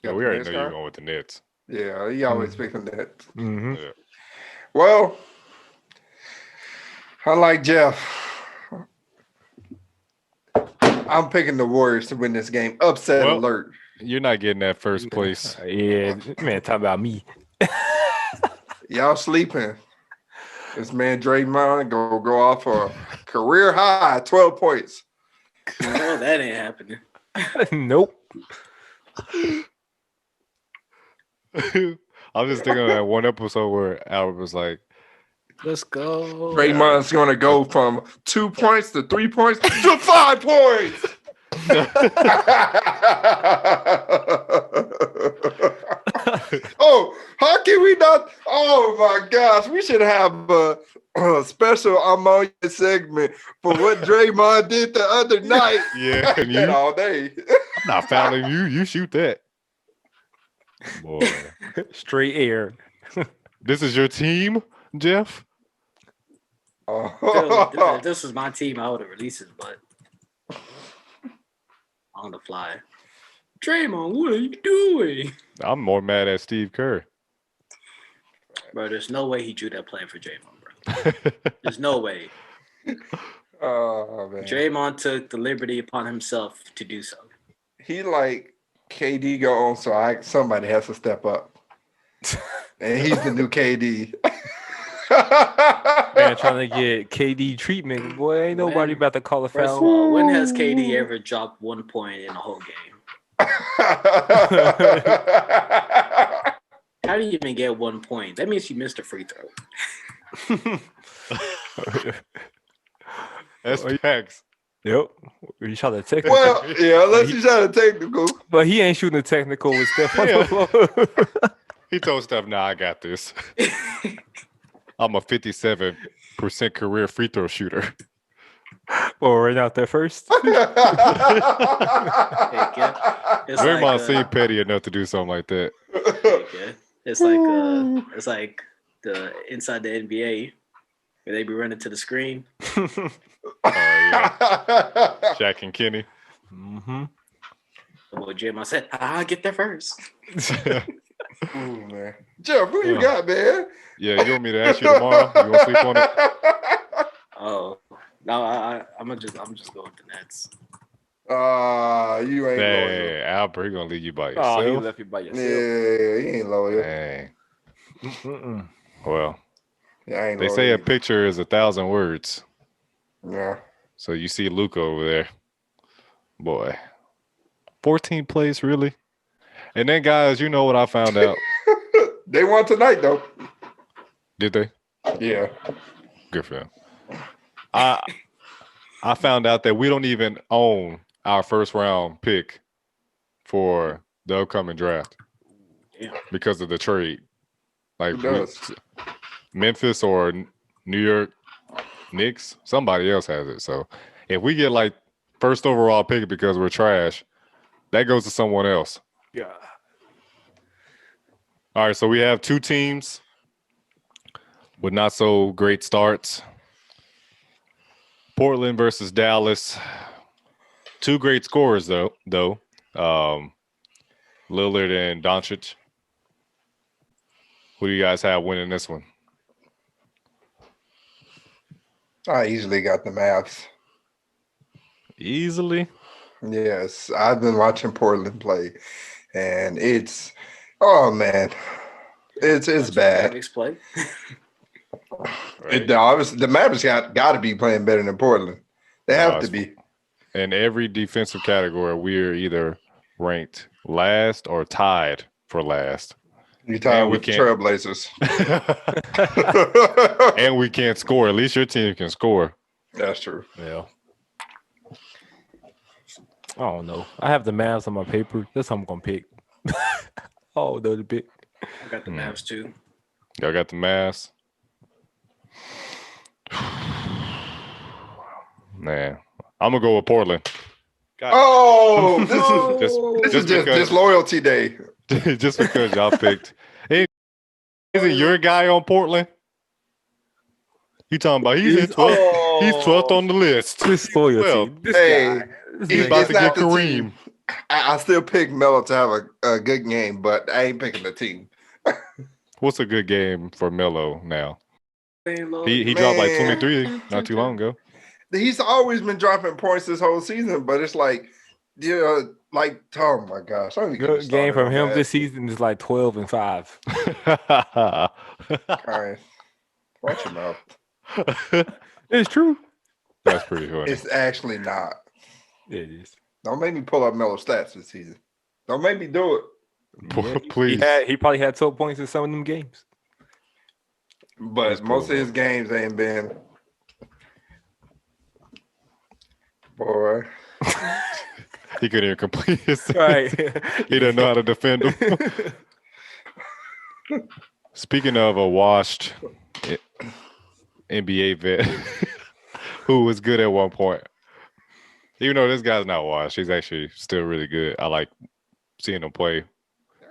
Yeah, we already know you're going with the Nets. Yeah, he always picking that. Mm-hmm. Yeah. Well, I like Jeff. I'm picking the Warriors to win this game. Upset Well- alert. You're not getting that first place. Yeah, man, talk about me. Y'all sleeping. This man Draymond go off for a career high 12 points. No, that ain't happening. Nope. I'm just thinking of that one episode where Albert was like, Let's go. Draymond's going to go from 2 points to 3 points to 5 points. Oh, how can we not? Oh my gosh, we should have a special ammonia segment for what Draymond did the other night. yeah, and And you all day. I'm not fouling you. You shoot that. Boy. Straight air. This is your team, Jeff? Oh. If this was my team, I would have released it, but on the fly. Draymond, what are you doing? I'm more mad at Steve Kerr. Bro, there's no way he drew that play for Draymond, bro. There's no way. Oh man. Draymond took the liberty upon himself to do so. He like KD go on, so somebody has to step up. And he's the new KD. Man, trying to get KD treatment. Boy, ain't nobody Man, about to call a First of foul. all, when has KD ever dropped 1 point in a whole game? How do you even get 1 point? That means you missed a free throw. That's facts. Yep. He shot a technical. Well, yeah, unless you shot a technical. But he ain't shooting a technical with Steph on Yeah. the floor. He told Steph, nah, I got this. I'm a 57% career free throw shooter. Or right out there first. It's Draymond like, seemed petty enough to do something like that. yeah. It's like the inside the NBA where they be running to the screen. Oh, yeah. Shaq and Kenny. Mm-hmm. Well, Jim, I said, I'll get there first. Ooh, man. Jeff, who you got, man? Yeah, you want me to ask you tomorrow? You want to sleep on it? Oh no, I'm just go with the Nets. You ain't loyal. Dang, Albert, he gonna leave you by Oh, he yourself. left you by Yeah, yourself. he ain't loyal. Dang. Mm-mm. Well, Yeah, I ain't they loyal say a either. picture is 1,000 words. Yeah. So you see Luka over there. Boy. 14 plays, really? And then, guys, you know what I found out? They won tonight, though. Did they? Yeah. Good for them. I found out that we don't even own our first round pick for the upcoming draft Yeah. because of the trade. Like Who does? Memphis or New York Knicks, somebody else has it. So if we get like first overall pick because we're trash, that goes to someone else. Yeah. All right, so we have two teams with not so great starts. Portland versus Dallas. Two great scorers though. Lillard and Doncic. Who do you guys have winning this one? I easily got the Mavs. Easily. Yes, I've been watching Portland play, and it's man, it's bad. Mavericks play. Right? The Mavericks got to be playing better than Portland. They have to it's- be. In every defensive category, we're either ranked last or tied for last. You tied And we with the can't- Trailblazers. And we can't score. At least your team can score. That's true. Yeah. I don't know. I have the Mavs on my paper. That's what I'm gonna pick. Oh, no, the pick. I got the Mavs too. Y'all got the Mavs. Man, I'm gonna go with Portland. Oh, this is Just because- just loyalty day. Just because y'all picked. Hey, isn't your guy on Portland? You talking about he's in 12th? He's 12th on the list. This loyalty. Well, This Hey, guy. This He's It's about to not get the Kareem. team. I still pick Melo to have a good game, but I ain't picking the team. What's a good game for Melo now? He Man. dropped like 23 not too long ago. He's always been dropping points this whole season, but it's like, like oh my gosh, I don't even get me good game started from on him that. this season is like 12-5. Guys, watch your mouth. It's true. That's pretty funny. It's actually not. It is. Don't make me pull up Melo stats this season. Don't make me do it. Please. He probably had 12 points in some of them games. But Let's most pull of him his games ain't been. Boy, He couldn't even complete his Right. He didn't know how to defend him. Speaking of a washed NBA vet who was good at one point. Even though this guy's not washed, he's actually still really good. I like seeing him play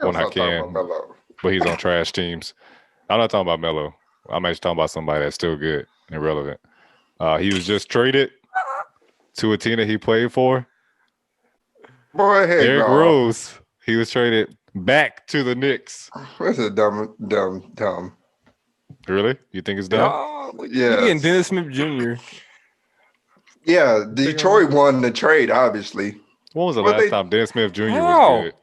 when I Let's not talk can. about Melo. but he's on trash teams. I'm not talking about Melo. I'm actually talking about somebody that's still good and relevant. He was just traded to a team that he played for. Boy, hey, Derrick bro. Rose. He was traded back to the Knicks. That's a dumb. Really? You think it's dumb? Oh, we Yes. getting Dennis Smith Jr. Yeah, Detroit won the trade, obviously. When was the Well, last they- time Dennis Smith Jr. How? was good?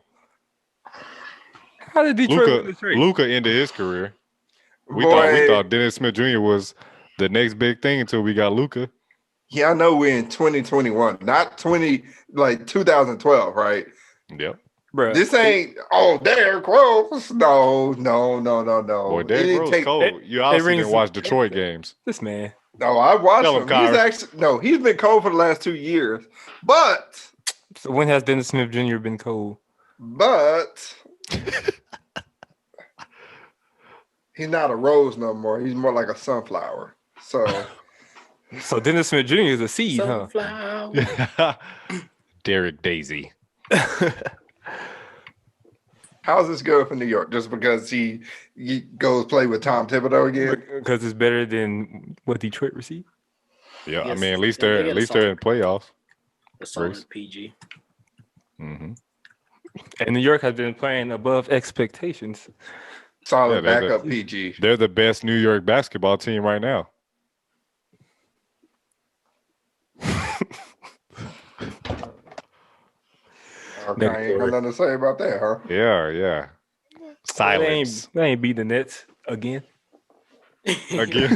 How did Detroit win the trade? Luka ended his career. We Boy, thought Dennis Smith Jr. was the next big thing until we got Luka. yeah, I know we're in 2021, not 2012, right? Yep. Bruh. This ain't Derrick Rose. No. Boy, He Derrick didn't Rose take- cold. You obviously rings- didn't watch Detroit games. This man. No, I watched Tell him, him. Kyrie. He's been cold for the last 2 years. But So when has Dennis Smith Jr. been cold? he's not a rose no more. He's more like a sunflower. So So Dennis Smith Jr. is a seed, huh? Sunflower. Derek Daisy. how's this good for New York? Just because he goes play with Tom Thibodeau again? Because it's better than what Detroit received. Yeah, Yes, I mean, at least they they're get they're in solid. playoffs. A solid Grace. PG. Mm-hmm. And New York has been playing above expectations. Solid Yeah, they're backup PG. They're the best New York basketball team right now. Okay, I ain't got nothing to say about that, huh? Yeah. Silence They ain't beat the Nets again. again.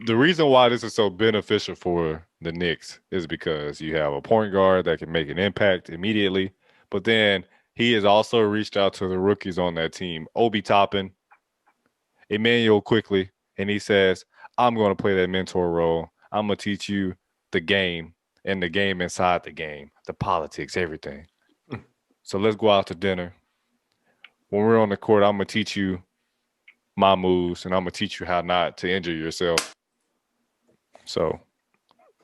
The reason why this is so beneficial for the Knicks is because you have a point guard that can make an impact immediately, but then he has also reached out to the rookies on that team, Obi Toppin, Emmanuel Quickly, and he says, I'm going to play that mentor role. I'm going to teach you the game and the game inside the game, the politics, everything. So let's go out to dinner. When we're on the court, I'm going to teach you my moves and I'm going to teach you how not to injure yourself. So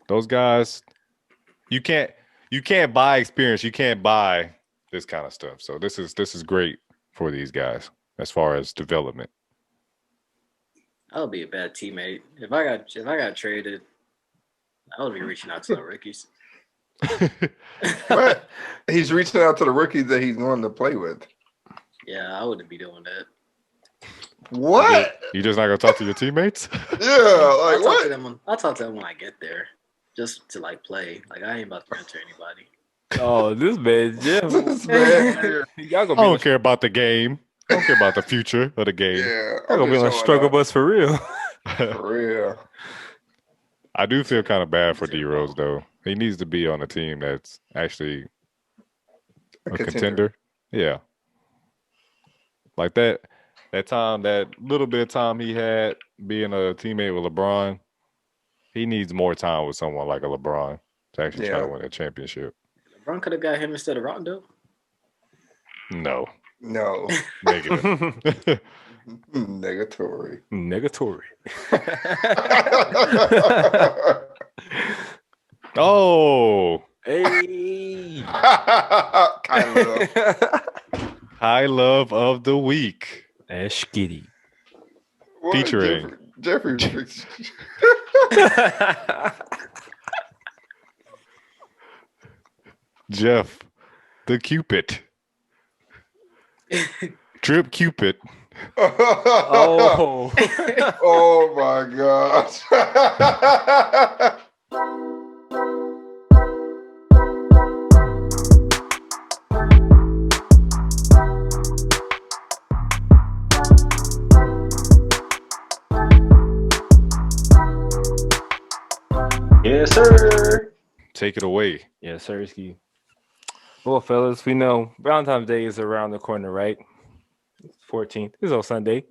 those guys, you can't buy experience. You can't buy this kind of stuff. So this is great for these guys as far as development. I'll be a bad teammate. If I got traded, I would be reaching out to the rookies. But he's reaching out to the rookies that he's wanting to play with. Yeah, I wouldn't be doing that. What? You just not gonna talk to your teammates? Yeah, I'll like talk to what? them. I'll talk to them when I get there, just to like play. Like I ain't about to mentor anybody. Oh, this man, Jeff. This man, Y'all I gonna be, don't care about the game. I don't care about the future of the game. yeah, y'all gonna be on a struggle bus for real. for real. I do feel kind of bad for D Rose though. He needs to be on a team that's actually a contender. Yeah. Like that time, that little bit of time he had being a teammate with LeBron, he needs more time with someone like a LeBron to actually try to win a championship. LeBron could have got him instead of Rondo. No. No. Negative. Negatory. Negatory. Oh, Hey. kind of. high love of the week. Ash Giddy. What, Featuring. Jeffrey. Jeff, the Cupid. Trip Cupid. Oh. Oh my gosh. Yes, sir. Take it away. Yeah, Sersky. Well, fellas, we know Valentine's Day is around the corner, right? 14th. It's on Sunday.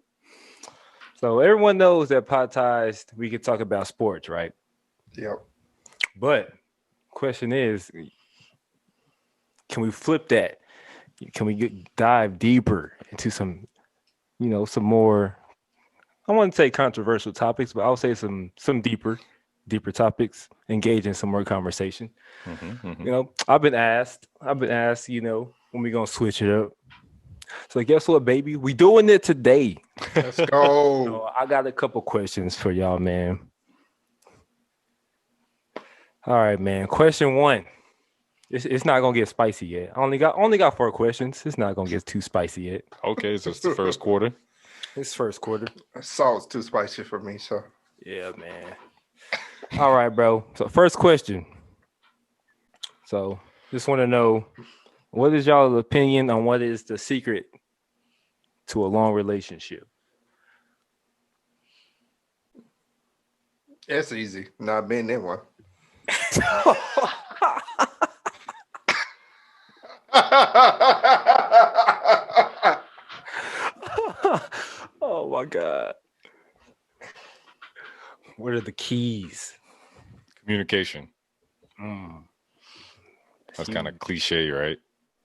So everyone knows that Podties, we could talk about sports, right? Yep. But question is, can we flip that? Can we dive deeper into some more, I wouldn't say controversial topics, but I'll say some deeper topics, engage in some more conversation. Mhm, mhm. I've been asked, when we gonna switch it up. So guess what, baby? We doing it today. Let's go. So I got a couple questions for y'all, man. All right, man. Question one. It's not gonna get spicy yet. I only got 4 questions. It's not gonna get too spicy yet. Okay, so it's the first quarter. It's first quarter. Salt's too spicy for me, so Yeah, man. All right, bro. So first question. So just want to know, what is y'all's opinion on what is the secret to a long relationship? it's easy. Not being in one. Oh my God. What are the keys? Communication. Mm. That's kind of cliche, right?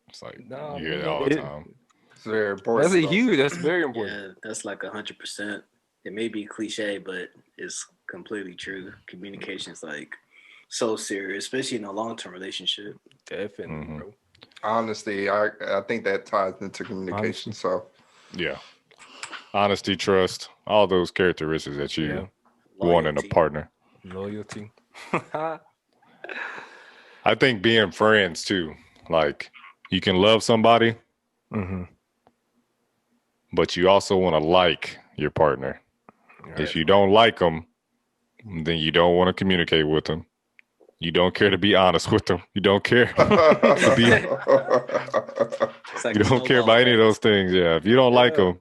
It's like No, you hear that man, all the it- time. It's very important. That's a though. huge. That's very important. Yeah, that's like 100%. It may be cliche, but it's completely true. Communication is like so serious, especially in a long-term relationship. Definitely, Mhm. bro. Honesty, I think that ties into communication. So Yeah. Honesty, trust, all those characteristics that you Yeah. want in a Loyalty. partner. Loyalty. I think being friends too. Like you can love somebody, Mm-hmm. but you also want to like your partner. If you don't like them, then you don't want to communicate with them. You don't care to be honest with them. You don't care. It's like You a don't care snowball about any of effect. those things. Yeah. If you don't like Yeah.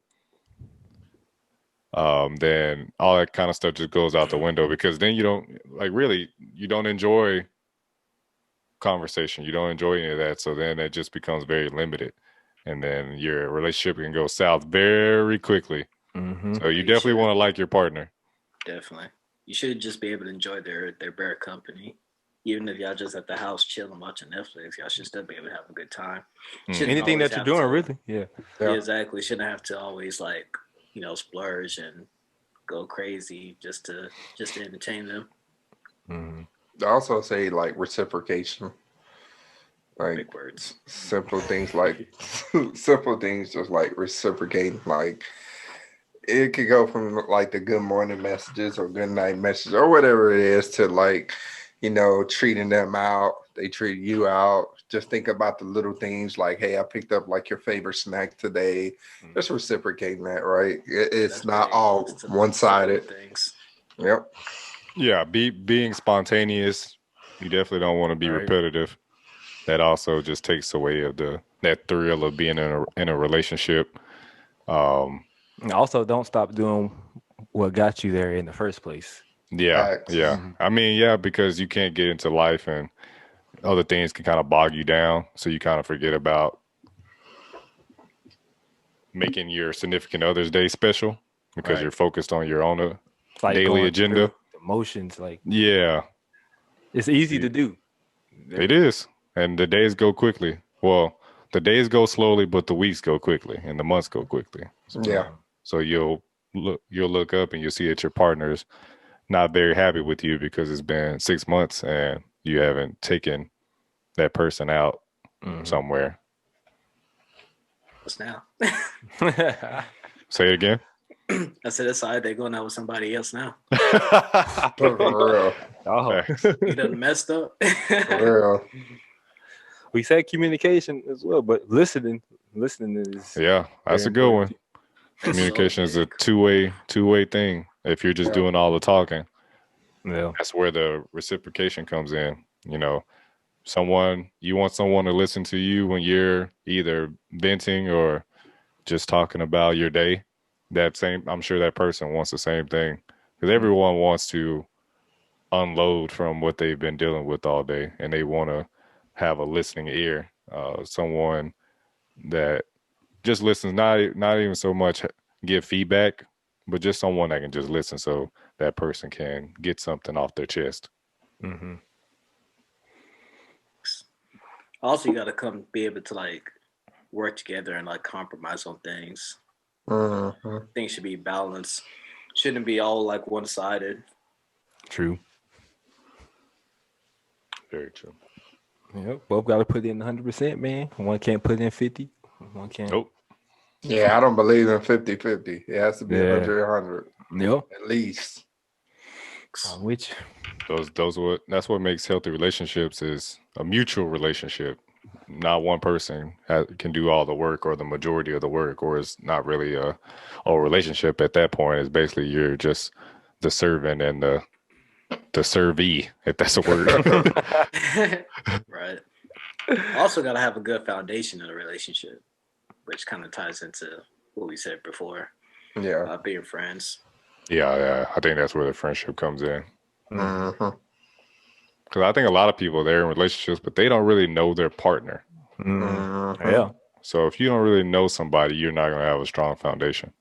them, then all that kind of stuff just goes out the window because then you don't you don't enjoy conversation. You don't enjoy any of that. So then it just becomes very limited. And then your relationship can go south very quickly. Mm-hmm. So you You definitely should. want to like your partner. Definitely. You should just be able to enjoy their bare company. Even if y'all just at the house chilling watching Netflix, y'all should still be able to have a good time. Shouldn't Anything always that you're have doing, to- really. Yeah. Yeah, Yeah. exactly. Shouldn't have to always like, splurge and go crazy just to entertain them. Mm-hmm. I also say like reciprocation, like Big words. simple things like simple things just like reciprocating. Like it could go from like the good morning messages or good night messages or whatever it is to like, treating them out. They treat you out. Just think about the little things like, hey, I picked up like your favorite snack today. Just reciprocating that, right? It's That's not big. all It's the one sided. little things. Yep. Yeah, being spontaneous. You definitely don't want to be Right. repetitive. That also just takes away of that thrill of being in a relationship. And also, don't stop doing what got you there in the first place. Yeah, Facts. yeah. I mean, yeah, because you can't get into life and other things can kind of bog you down, so you kind of forget about making your significant other's day special because Right. you're focused on your own It's like daily going agenda. through emotions, like Yeah, it's easy to do. it is. And the days go quickly. Well, the days go slowly, but the weeks go quickly and the months go quickly. Yeah. So you'll look up and you'll see that your partner's not very happy with you because it's been 6 months and you haven't taken that person out Mhm. somewhere. What's now? Say it again. I said that's all right. They're going out with somebody else now. For real. Oh, He done messed up. For real. we said communication as well, but listening is Yeah, that's very a good one. important. Communication is a big. two-way thing. If you're just Yeah. doing all the talking, Yeah. that's where the reciprocation comes in. You want someone to listen to you when you're either venting or just talking about your day. I'm sure that person wants the same thing because everyone wants to unload from what they've been dealing with all day, and they want to have a listening ear, someone that just listens, not even so much give feedback, but just someone that can just listen, so that person can get something off their chest. Mm-hmm. Also, you got to be able to like work together and like compromise on things. Mhm. Things should be balanced. Shouldn't be all like one sided. True. Very true. Yep. Both got to put in 100%, man. One can't put in 50. One can't. Nope. Yeah, I don't believe in 50-50. It has to be Yeah. 100 Yep. at least. Which That's what makes healthy relationships is a mutual relationship. Not one person can do all the work or the majority of the work, or it's not really a relationship at that point. It's basically you're just the servant and the servee, if that's a word. Right. Also, got to have a good foundation in a relationship, which kind of ties into what we said before Yeah. about being friends. Yeah, I think that's where the friendship comes in. Mm-hmm. Because I think a lot of people they're in relationships, but they don't really know their partner. Mm-hmm. yeah. So if you don't really know somebody, you're not going to have a strong foundation.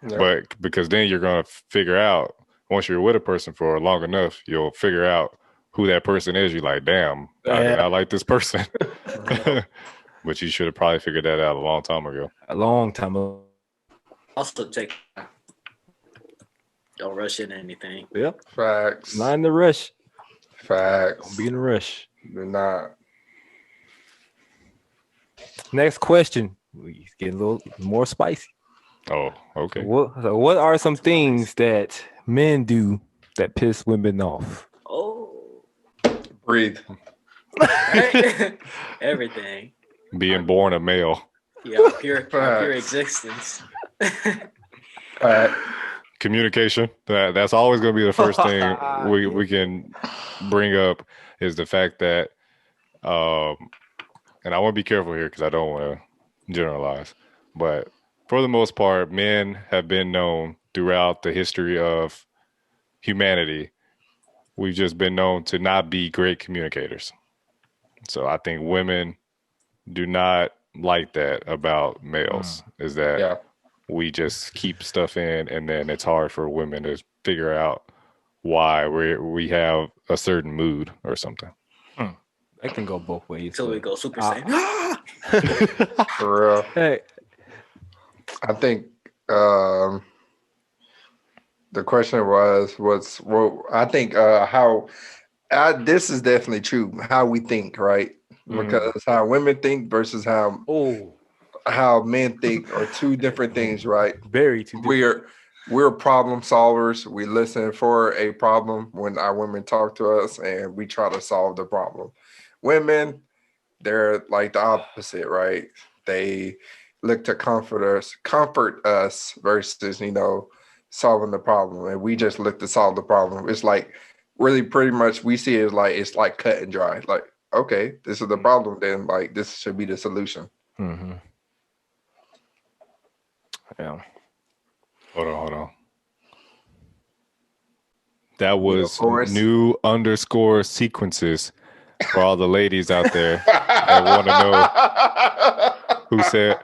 Yeah. But because then you're going to figure out, once you're with a person for long enough, you'll figure out who that person is. You're like, damn, I did not like this person. But you should have probably figured that out a long time ago. A long time ago. Also, don't rush into anything. Yep. Facts. Not in the rush. Facts. Don't be in a rush. Do not. Next question. We get a little more spicy. Oh, okay. What are some things that men do that piss women off? Oh, Breathe. right? Everything. Being born a male. Yeah, pure Facts. existence. Fact. Communication. That's always going to be the first thing we can bring up is the fact that, and I want to be careful here because I don't want to generalize, but for the most part, men have been known throughout the history of humanity. We've just been known to not be great communicators. So I think women do not like that about males, is that Yeah. we just keep stuff in and then it's hard for women to figure out why we have a certain mood or something. That can go both ways. Until we but- go Super Saiyan. For real. Hey, I think the question was I think how this is definitely true. How we think, right? Because how women think versus how men think are two different things, right? very too different. We're problem solvers. We listen for a problem when our women talk to us, and we try to solve the problem. Women, they're like the opposite, right? They look to comfort us versus solving the problem, and we just look to solve the problem. It's like really pretty much we see it like it's like cut and dry. Like, okay, this is the problem, then like this should be the solution. Mm-hmm. Yeah. Hold on. That was chorus. new underscore sequences for all the ladies out there that want to know who said.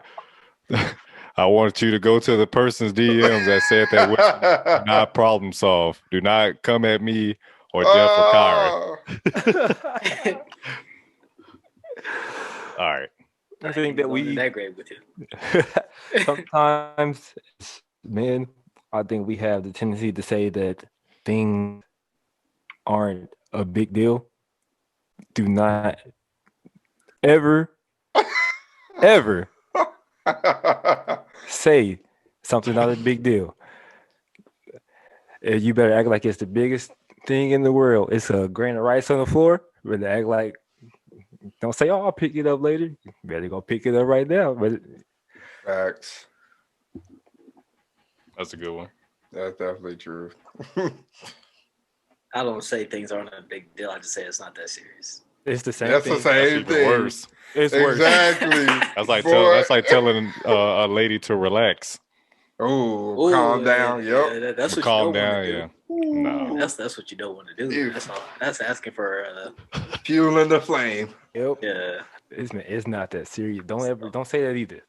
I want you to go to the person's DMs that said that women do not problem solve. Do not come at me or Jeff or Kyra. All right. I think that we that great with you. sometimes men, I think we have the tendency to say that things aren't a big deal. Do not ever say something not a big deal. You better act like it's the biggest thing in the world. It's a grain of rice on the floor. Better act like, don't say, "Oh, I'll pick it up later." You better go pick it up right now. But Facts. That's a good one. That's definitely true. I don't say things aren't a big deal. I just say it's not that serious. it's the same That's thing. the same Even thing. worse. It's worse. Exactly. That's like Boy. that's like telling a lady to relax. Oh, calm down. Yep. That's what Calm you don't down, want to yeah. do. No. That's what you don't want to do. Ew. That's all. That's asking for. Fueling the flame. Yep. Yeah. It's not that serious. Don't say that either.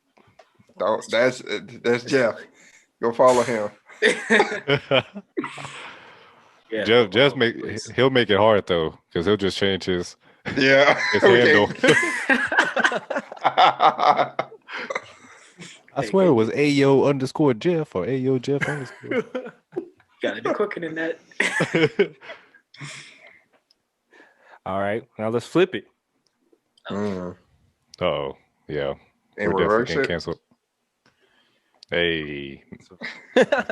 Don't. That's Jeff. Go follow him. Yeah. Jeff he'll make it hard though, because he'll just change his Yeah. handle. I swear it was Ayo underscore Jeff or Ayo Jeff underscore. Gotta do quicker than that. All right, now let's flip it. Mm. Oh, yeah. And We're definitely reverse getting it. canceled. Hey,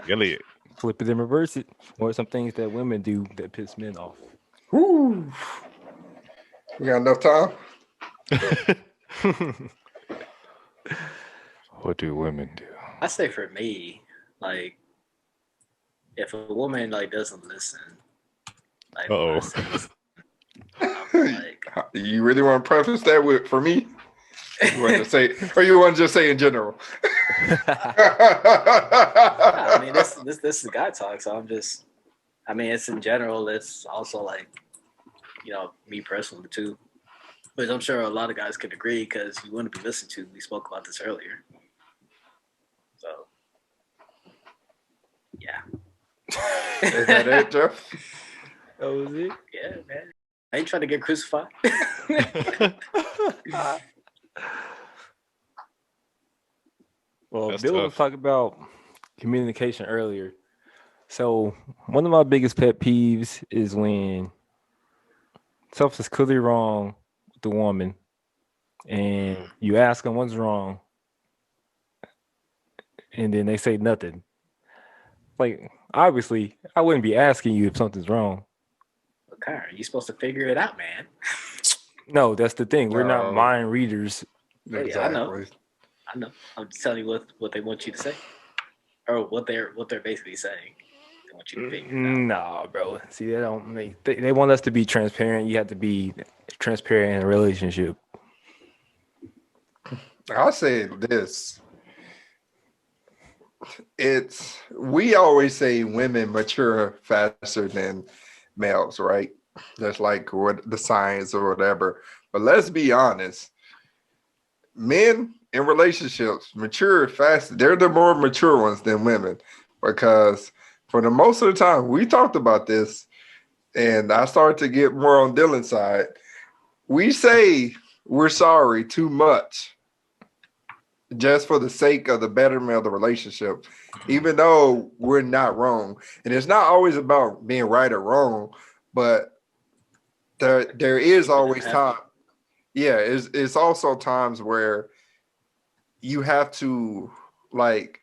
Elliot. Flip it and reverse it. Or some things that women do that piss men off. Woo. We got enough time? What do women do? I say for me, like, if a woman like doesn't listen, like, when I Uh-oh. say listen, I'm like, You really want to preface that with for me? You want to say, or you want to just say in general? I mean, this is guy talk, so I'm just, I mean, it's in general. It's also like, you know, me personally too, but I'm sure a lot of guys could agree because you want to be listened to. We spoke about this earlier, so yeah. Is that it, Jeff? That was it? Yeah, man. I ain't trying to get crucified. Well, That's Bill was tough. talking about communication earlier. So one of my biggest pet peeves is when something's clearly wrong with the woman, and you ask them what's wrong, and then they say nothing. Like, obviously, I wouldn't be asking you if something's wrong. Okay, you supposed to figure it out, man. No, that's the thing. We're not No. mind readers. Oh, yeah, I know. Exactly. I know. I'm just telling you what they want you to say, or what they're basically saying. They want you to figure it out. Nah, bro. See, they don't make. They want us to be transparent. You have to be transparent in a relationship. I'll say this. We always say women mature faster than males, right? That's like what the science or whatever. But let's be honest. Men in relationships mature faster. They're the more mature ones than women because for the most of the time, we talked about this and I started to get more on Dylan's side. We say we're sorry too much just for the sake of the betterment of the relationship, even though we're not wrong. And it's not always about being right or wrong, but there is always time. Yeah, it's also times where you have to like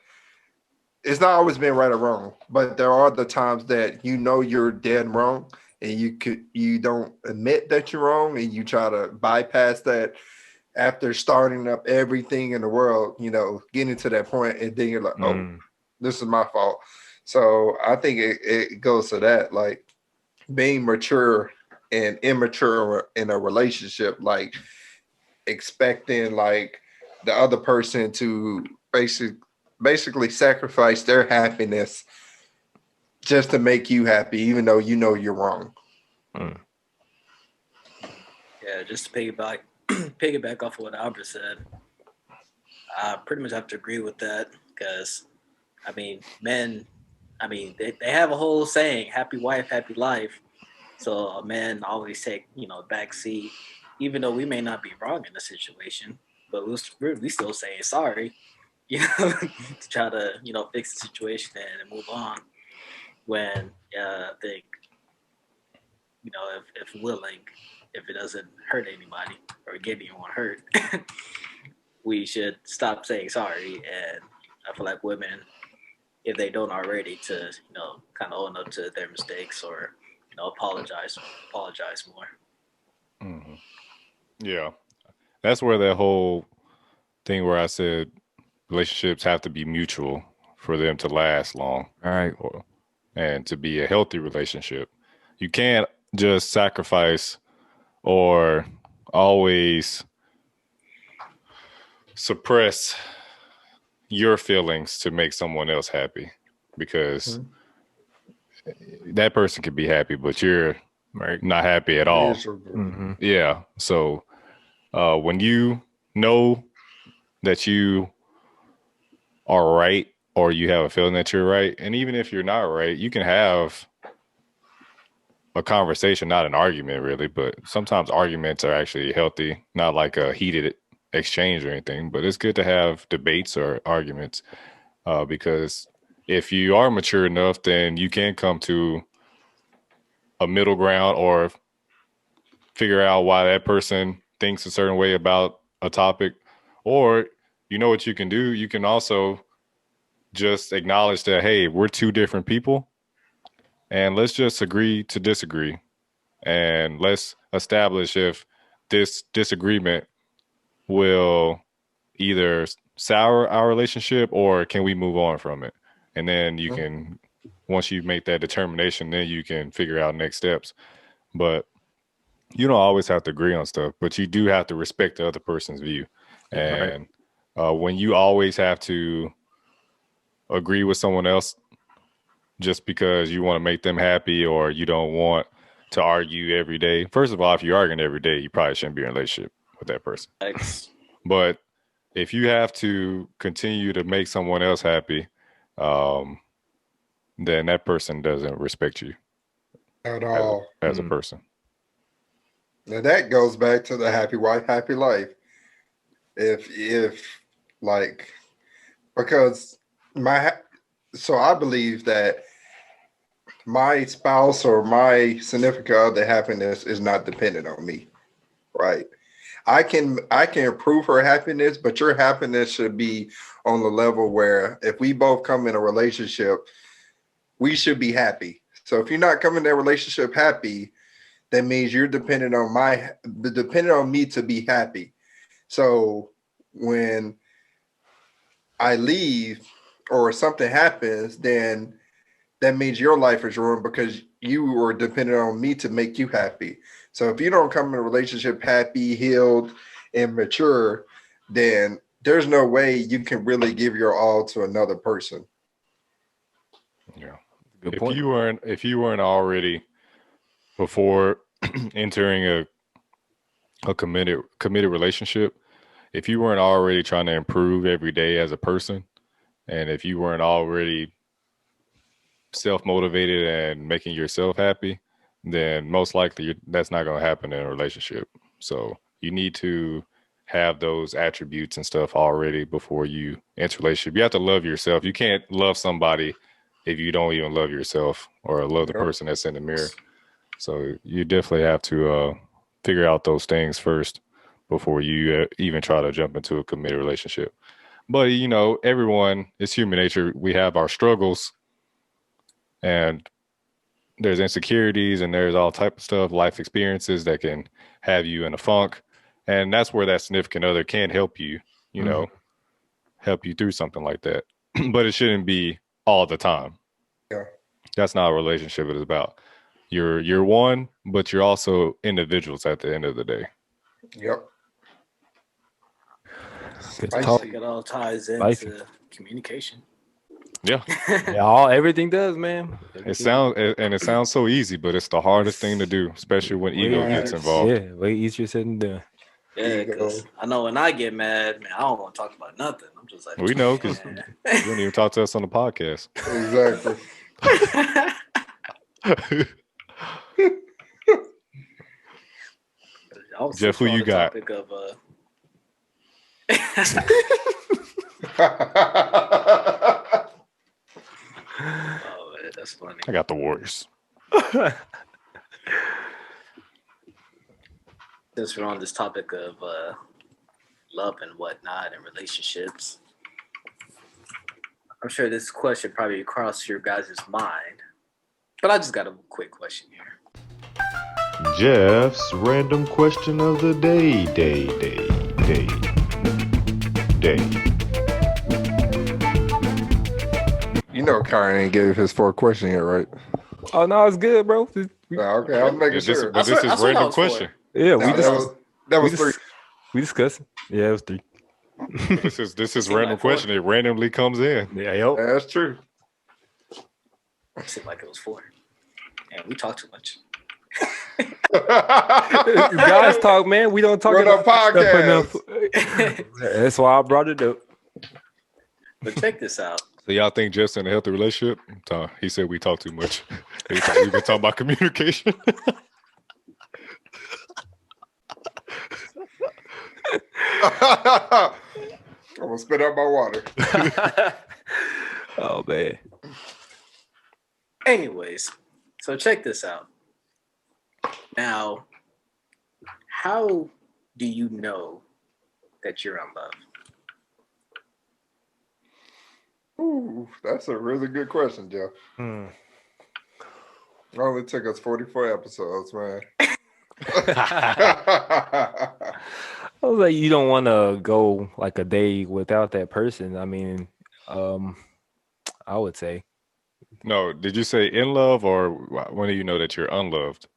it's not always being right or wrong, but there are the times that you know you're dead wrong and you don't admit that you're wrong and you try to bypass that after starting up everything in the world, getting to that point and then you're like, oh, this is my fault. So I think it goes to that, like being mature and immature in a relationship, like expecting like the other person to basically sacrifice their happiness just to make you happy, even though you know you're wrong. Yeah, just to piggyback off of what Albert said, I pretty much have to agree with that because, I mean, men, they have a whole saying, happy wife, happy life. So a man always take, back seat, even though we may not be wrong in the situation, but we still saying sorry, to try to, fix the situation and move on when I think, if willing, if it doesn't hurt anybody or get anyone hurt, we should stop saying sorry. And I feel like women, if they don't already, to kind of own up to their mistakes or apologize more. Mm-hmm. Yeah, that's where that whole thing where I said relationships have to be mutual for them to last long, All right. and to be a healthy relationship. You can't just sacrifice or always suppress your feelings to make someone else happy, because that person could be happy, but you're not happy at all. Mm-hmm. Yeah. So when you know that you are right, or you have a feeling that you're right, and even if you're not right, you can have a conversation, not an argument really, but sometimes arguments are actually healthy, not like a heated exchange or anything, but it's good to have debates or arguments, because if you are mature enough, then you can come to a middle ground or figure out why that person thinks a certain way about a topic. Or what you can do, you can also just acknowledge that, hey, we're two different people, and let's just agree to disagree, and let's establish if this disagreement will either sour our relationship or can we move on from it. And then you can, once you make that determination, then you can figure out next steps. But you don't always have to agree on stuff, but you do have to respect the other person's view. And when you always have to agree with someone else just because you want to make them happy or you don't want to argue every day. First of all, if you're arguing every day, you probably shouldn't be in a relationship with that person. But if you have to continue to make someone else happy, then that person doesn't respect you At all. as a person. Now that goes back to the happy wife, happy life. If like, because so I believe that my spouse or my significant other happiness is not dependent on me, right? I can improve her happiness, but your happiness should be on the level where if we both come in a relationship, we should be happy. So if you're not coming in that relationship happy, that means you're dependent on me to be happy. So when I leave or something happens, then that means your life is ruined because you were dependent on me to make you happy. So if you don't come in a relationship happy, healed, and mature, then there's no way you can really give your all to another person. Yeah. Good point. If you weren't already before entering a committed relationship, if you weren't already trying to improve every day as a person, and if you weren't already self-motivated and making yourself happy, then most likely that's not going to happen in a relationship. So you need to have those attributes and stuff already before you enter a relationship. You have to love yourself. You can't love somebody if you don't even love yourself or love the person that's in the mirror. So you definitely have to figure out those things first before you even try to jump into a committed relationship. But, you know, everyone, it's human nature. We have our struggles and there's insecurities and there's all type of stuff, life experiences that can have you in a funk. And that's where that significant other can help you, you know, help you through something like that. But it shouldn't be all the time. Yeah. That's not what a relationship is about. You're one, but you're also individuals at the end of the day. Yep. Good talk. It all ties into Life. communication. Yeah. Yeah, everything does, man. It sounds so easy, but it's the hardest thing to do, especially when ego gets involved. Yeah, way easier said than done. Yeah, because I know when I get mad, man, I don't want to talk about nothing. I'm just like, We know because you don't even talk to us on the podcast. Exactly. Jeff, who you got? Topic of, oh, man, that's funny. I got the Warriors. Since we're on this topic of love and whatnot and relationships, I'm sure this question probably crossed your guys' mind, but I just got a quick question here. Jeff's random question of the day. You know, Kyrie gave his 4th question yet, right? Oh no, it's good, bro. Okay, I was making sure. But this is random question. Yeah, No, that was 3. We discussed. Yeah, it was 3. This is random question. It randomly comes in. Yeah, yo. That's true. It seemed like it was 4. And we talk too much. Guys talk, man. We don't talk Run about a enough. podcast. That's why I brought it up. But check this out. So y'all think Jeff's in a healthy relationship? He said we talk too much. We've been talking about communication. I'm gonna spit out my water. Oh man. Anyways, so check this out. Now, how do you know that you're in love? Ooh, that's a really good question, Joe. Hmm. It only took us 44 episodes, man. I was like, you don't want to go like a day without that person. I mean, um, I would say No, did you say in love or when do you know that you're unloved?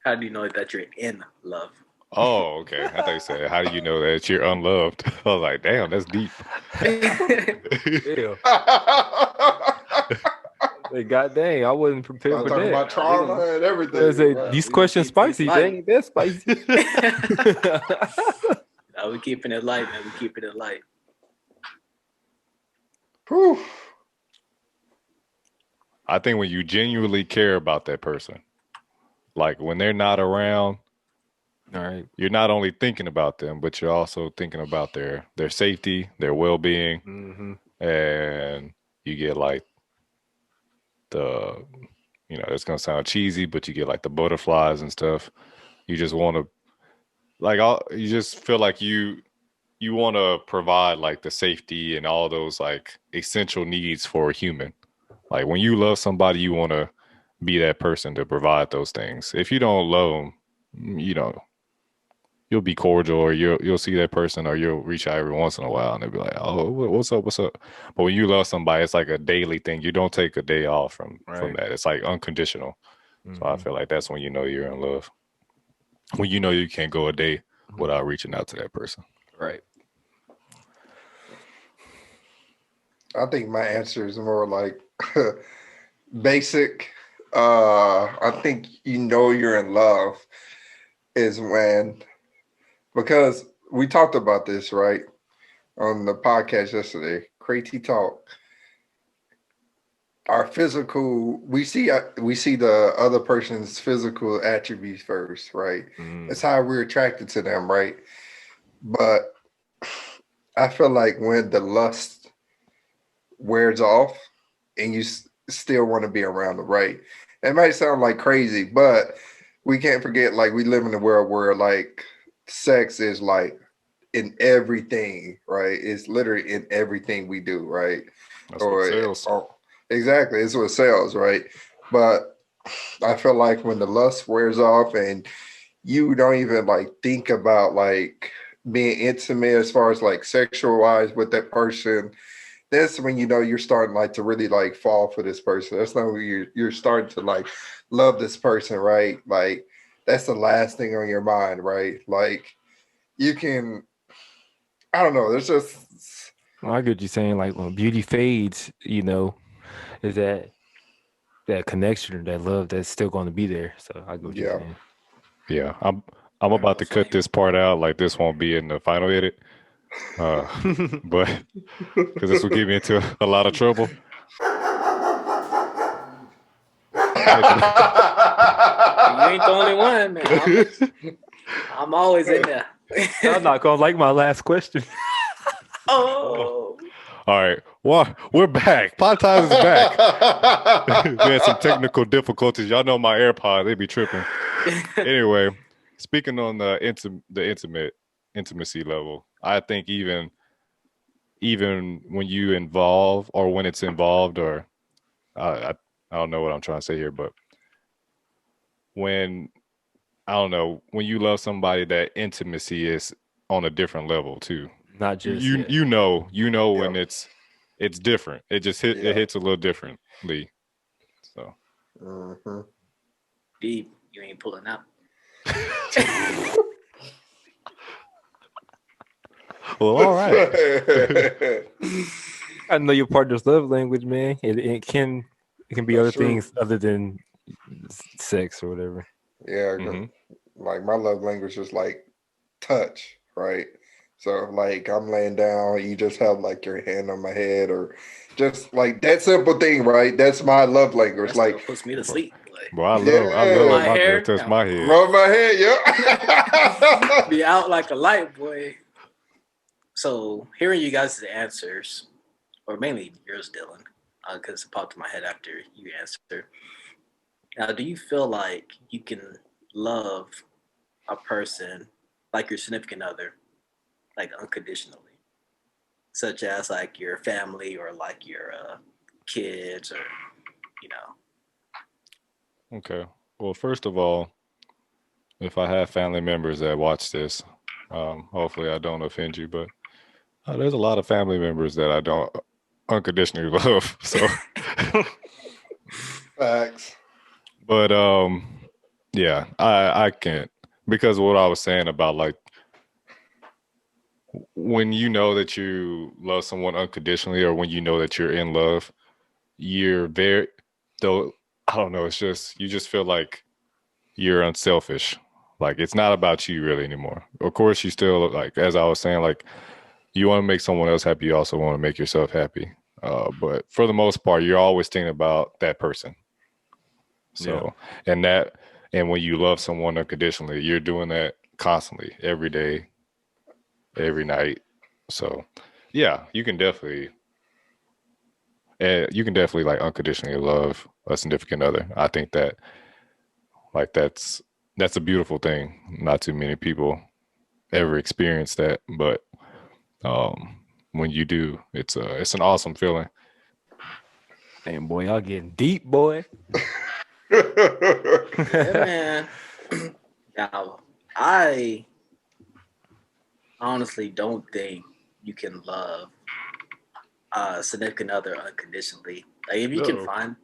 How do you know that you're in love? Oh, okay. I thought you said, how do you know that you're unloved? I was like, damn, that's deep. yeah. Like, God dang, I wasn't prepared I'm for talking about that. trauma and I everything. say, man. these we questions keep these spicy. They light. ain't that spicy. No, we keeping it light, man. We keeping it light. Whew. I think when you genuinely care about that person, like when they're not around, All right. you're not only thinking about them, but you're also thinking about their safety, their well-being, Mm-hmm. and you get like the, it's gonna sound cheesy, but you get like the butterflies and stuff. You just want to you just feel like you want to provide like the safety and all those like essential needs for a human. Like when you love somebody, you want to be that person to provide those things. If you don't love them, you'll be cordial, or you'll see that person, or you'll reach out every once in a while, and they'll be like, "Oh, what's up? What's up?" But when you love somebody, it's like a daily thing. You don't take a day off from Right. that. It's like unconditional. So I Mhm. feel like that's when you know you're in love. When you know you can't go a day without reaching out to that person. Right. I think my answer is more like basic. I think you know you're in love is when, because we talked about this, right, on the podcast yesterday, Crazy Talk. Our physical, we see the other person's physical attributes first, right? That's how we're attracted to them, right? But I feel like when the lust wears off and you still want to be around them, right? It might sound like crazy, but we can't forget, like, we live in a world where like sex is like in everything, right? It's literally in everything we do, right? That's what sells. Exactly, it's what sells, right? But I feel like when the lust wears off and you don't even like think about like being intimate as far as like sexual wise with that person, that's when you know you're starting like to really like fall for this person. That's not when you're starting to like love this person, right? Like that's the last thing on your mind, right? Like you can, I don't know. There's just Well, I get what you're saying. Like when beauty fades, is that connection or that love that's still going to be there. So I get what you're yeah. saying. Yeah, I'm about to cut this part out. Like this won't be in the final edit. But because this will get me into a lot of trouble. You ain't the only one, man. I'm always in there. I'm not gonna like my last question. Oh. All right. Well, we're back. Pod Ties is back. We had some technical difficulties. Y'all know my AirPod, they be tripping. Anyway, speaking on the intimacy level, I think even when you involve or when it's involved, or I don't know what I'm trying to say here, but when I don't know, when you love somebody, that intimacy is on a different level too. Not just You know when it's different. It just it hits a little differently. So Mhm. Deep, you ain't pulling out. well, all right. I know your partner's love language, man. It can be That's other true. things other than sex or whatever. Yeah, Mhm. like my love language is like touch, right? So like I'm laying down, you just have like your hand on my head, or just like that simple thing, right? That's my love language. That Like still puts me to sleep. Like, Well, I Yeah. love My when my hair? girl touch my head. rub my head, yeah. be out like a light, boy. So hearing you guys' answers, or mainly yours, Dylan, because it popped in my head after you answered. Now, do you feel like you can love a person like your significant other, like unconditionally? such as like your family or like your kids, or you know. Okay. Well, first of all, if I have family members that watch this, hopefully I don't offend you, but there's a lot of family members that I don't unconditionally love. So, Facts. but yeah, I can't, because of what I was saying about like when you know that you love someone unconditionally, or when you know that you're in love, you're very, though, I don't know, it's just, you just feel like you're unselfish. Like it's not about you really anymore. Of course, you still, like, as I was saying, like you want to make someone else happy, you also want to make yourself happy. But for the most part, you're always thinking about that person. So, and when you love someone unconditionally, you're doing that constantly, every day, every night. So, yeah, you can definitely like unconditionally love a significant other. I think that like that's a beautiful thing. Not too many people ever experience that, but when you do, it's an awesome feeling. Damn, boy, y'all getting deep, boy. Yeah, man. Now, I honestly don't think you can love a significant other unconditionally. Like if you can find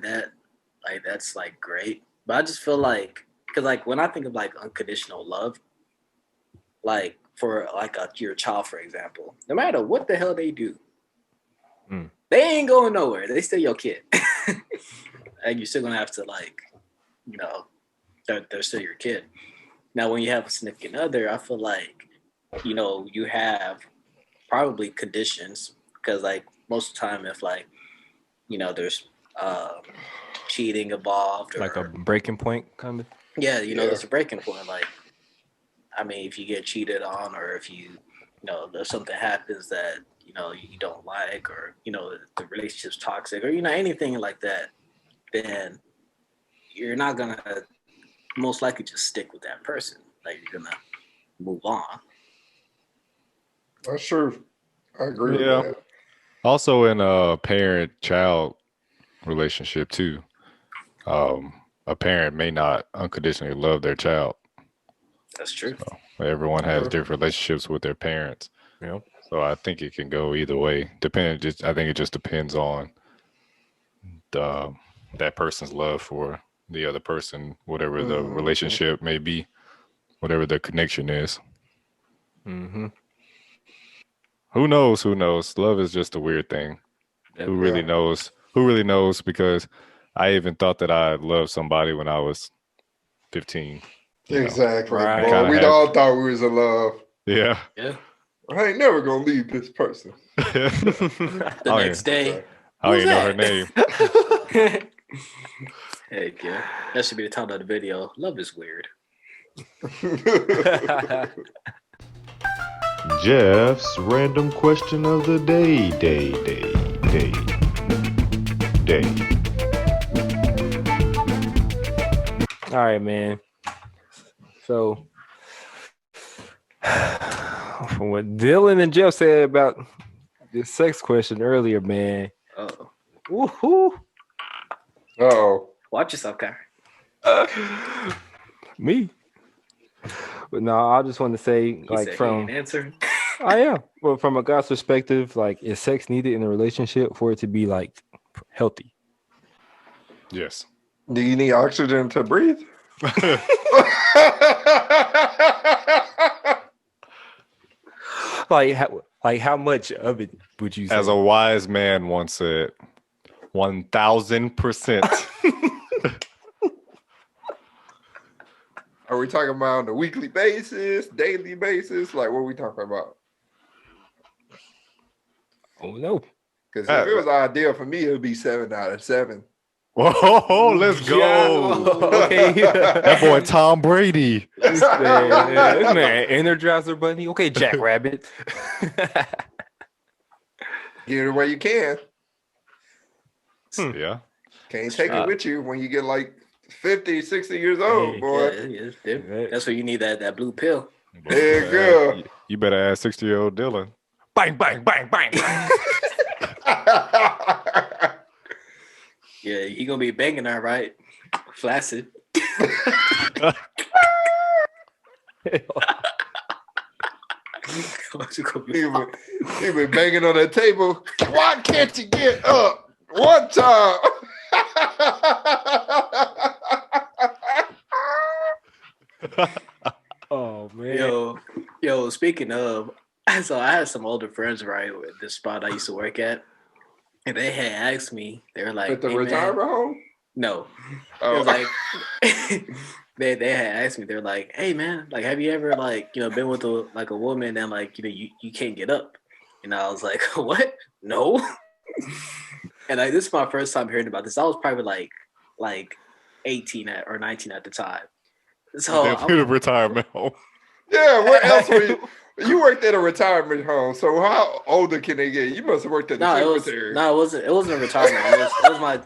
that, like that's like great. But I just feel like, because like when I think of like unconditional love, like for like your child, for example, no matter what the hell they do, they ain't going nowhere. They still your kid. And you're still gonna have to, like, you know, they're still your kid. Now, when you have a significant other, I feel like, you know, you have probably conditions, because like most of the time, if like, you know, there's cheating involved, or Like a breaking point, kind of. yeah, you know, there's a breaking point. Like, I mean, if you get cheated on, or if you know, there's something happens that, you know, you don't like, or, you know, the relationship's toxic, or, you know, anything like that, then you're not going to most likely just stick with that person. Like, you're going to move on. That's true. I agree with Yeah. that. Also in a parent-child relationship too, a parent may not unconditionally love their child. That's true. So everyone has different relationships with their parents. Yeah. So I think it can go either way. I think it just depends on that person's love for the other person, whatever the relationship may be, whatever the connection is. Mm-hmm. Who knows? Love is just a weird thing. Who really knows? Who really knows? Because I even thought that I loved somebody when I was 15. Exactly. Right. Boy, we all thought we was in love. Yeah. Yeah. I ain't never gonna leave this person. The next day. I don't even know her name. Hey, yeah. That should be the title of the video. Love is weird. Jeff's random question of the day. All right, man. So, from what Dylan and Jeff said about this sex question earlier, man. Oh. Woohoo! Oh, Watch yourself, Kyrie. Me. But no, I just want to say, He like, said from he ain't answering. I am. Well, from a guy's perspective, like, is sex needed in a relationship for it to be like healthy? Yes. do you need oxygen to breathe? Like how much of it would you say? As a wise man once said, 1,000%. Are we talking about on a weekly basis, daily basis? Like, what are we talking about? Oh no. Because if it was ideal for me, it would be 7 out of 7. Whoa, let's go. Yeah. Okay. That boy Tom Brady. This man, Energizer Bunny. Okay, Jackrabbit. Get it where you can. Yeah. Can't take it with you when you get like 50, 60 years old, Hey, boy. Yeah, that's where you need that blue pill. There you go. You better ask 60-year-old Dylan. bang, bang, bang, bang. Yeah, he gonna be banging her, right? Flaccid. What's it gonna be? He been banging on that table. Why can't you get up one time? Oh man. Yo, speaking of, so I had some older friends, right, with this spot I used to work at, and they had asked me, they were like, At the "Hey, man," retirement home? no, Oh. it was like they had asked me, they're like, "Hey man, like have you ever like, been with a woman and like, you can't get up?" And I was like, "What? No." And like this is my first time hearing about this. I was probably like 18 or 19 at the time. So Definitely the retirement home. Yeah, where else were you? You worked at a retirement home, so how older can they get? You must have worked at the cemetery. it wasn't a retirement home. It was my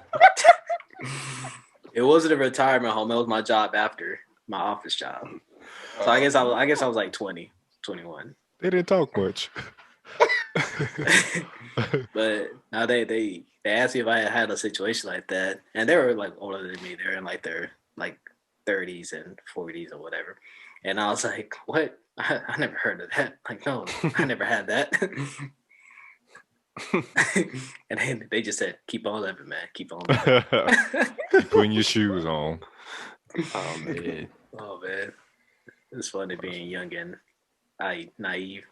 it wasn't a retirement home. It was my job after my office job. So I guess I was like 20, 21. They didn't talk much. But now they asked me if I had a situation like that, and they were like older than me. They're in like their like 30s and 40s or whatever. And I was like, "What? I never heard of that. Like, no, I never had that." And they just said, "Keep on living, man. Keep on living." Keep putting your shoes on. Oh man. Oh man, it's funny being young and naive.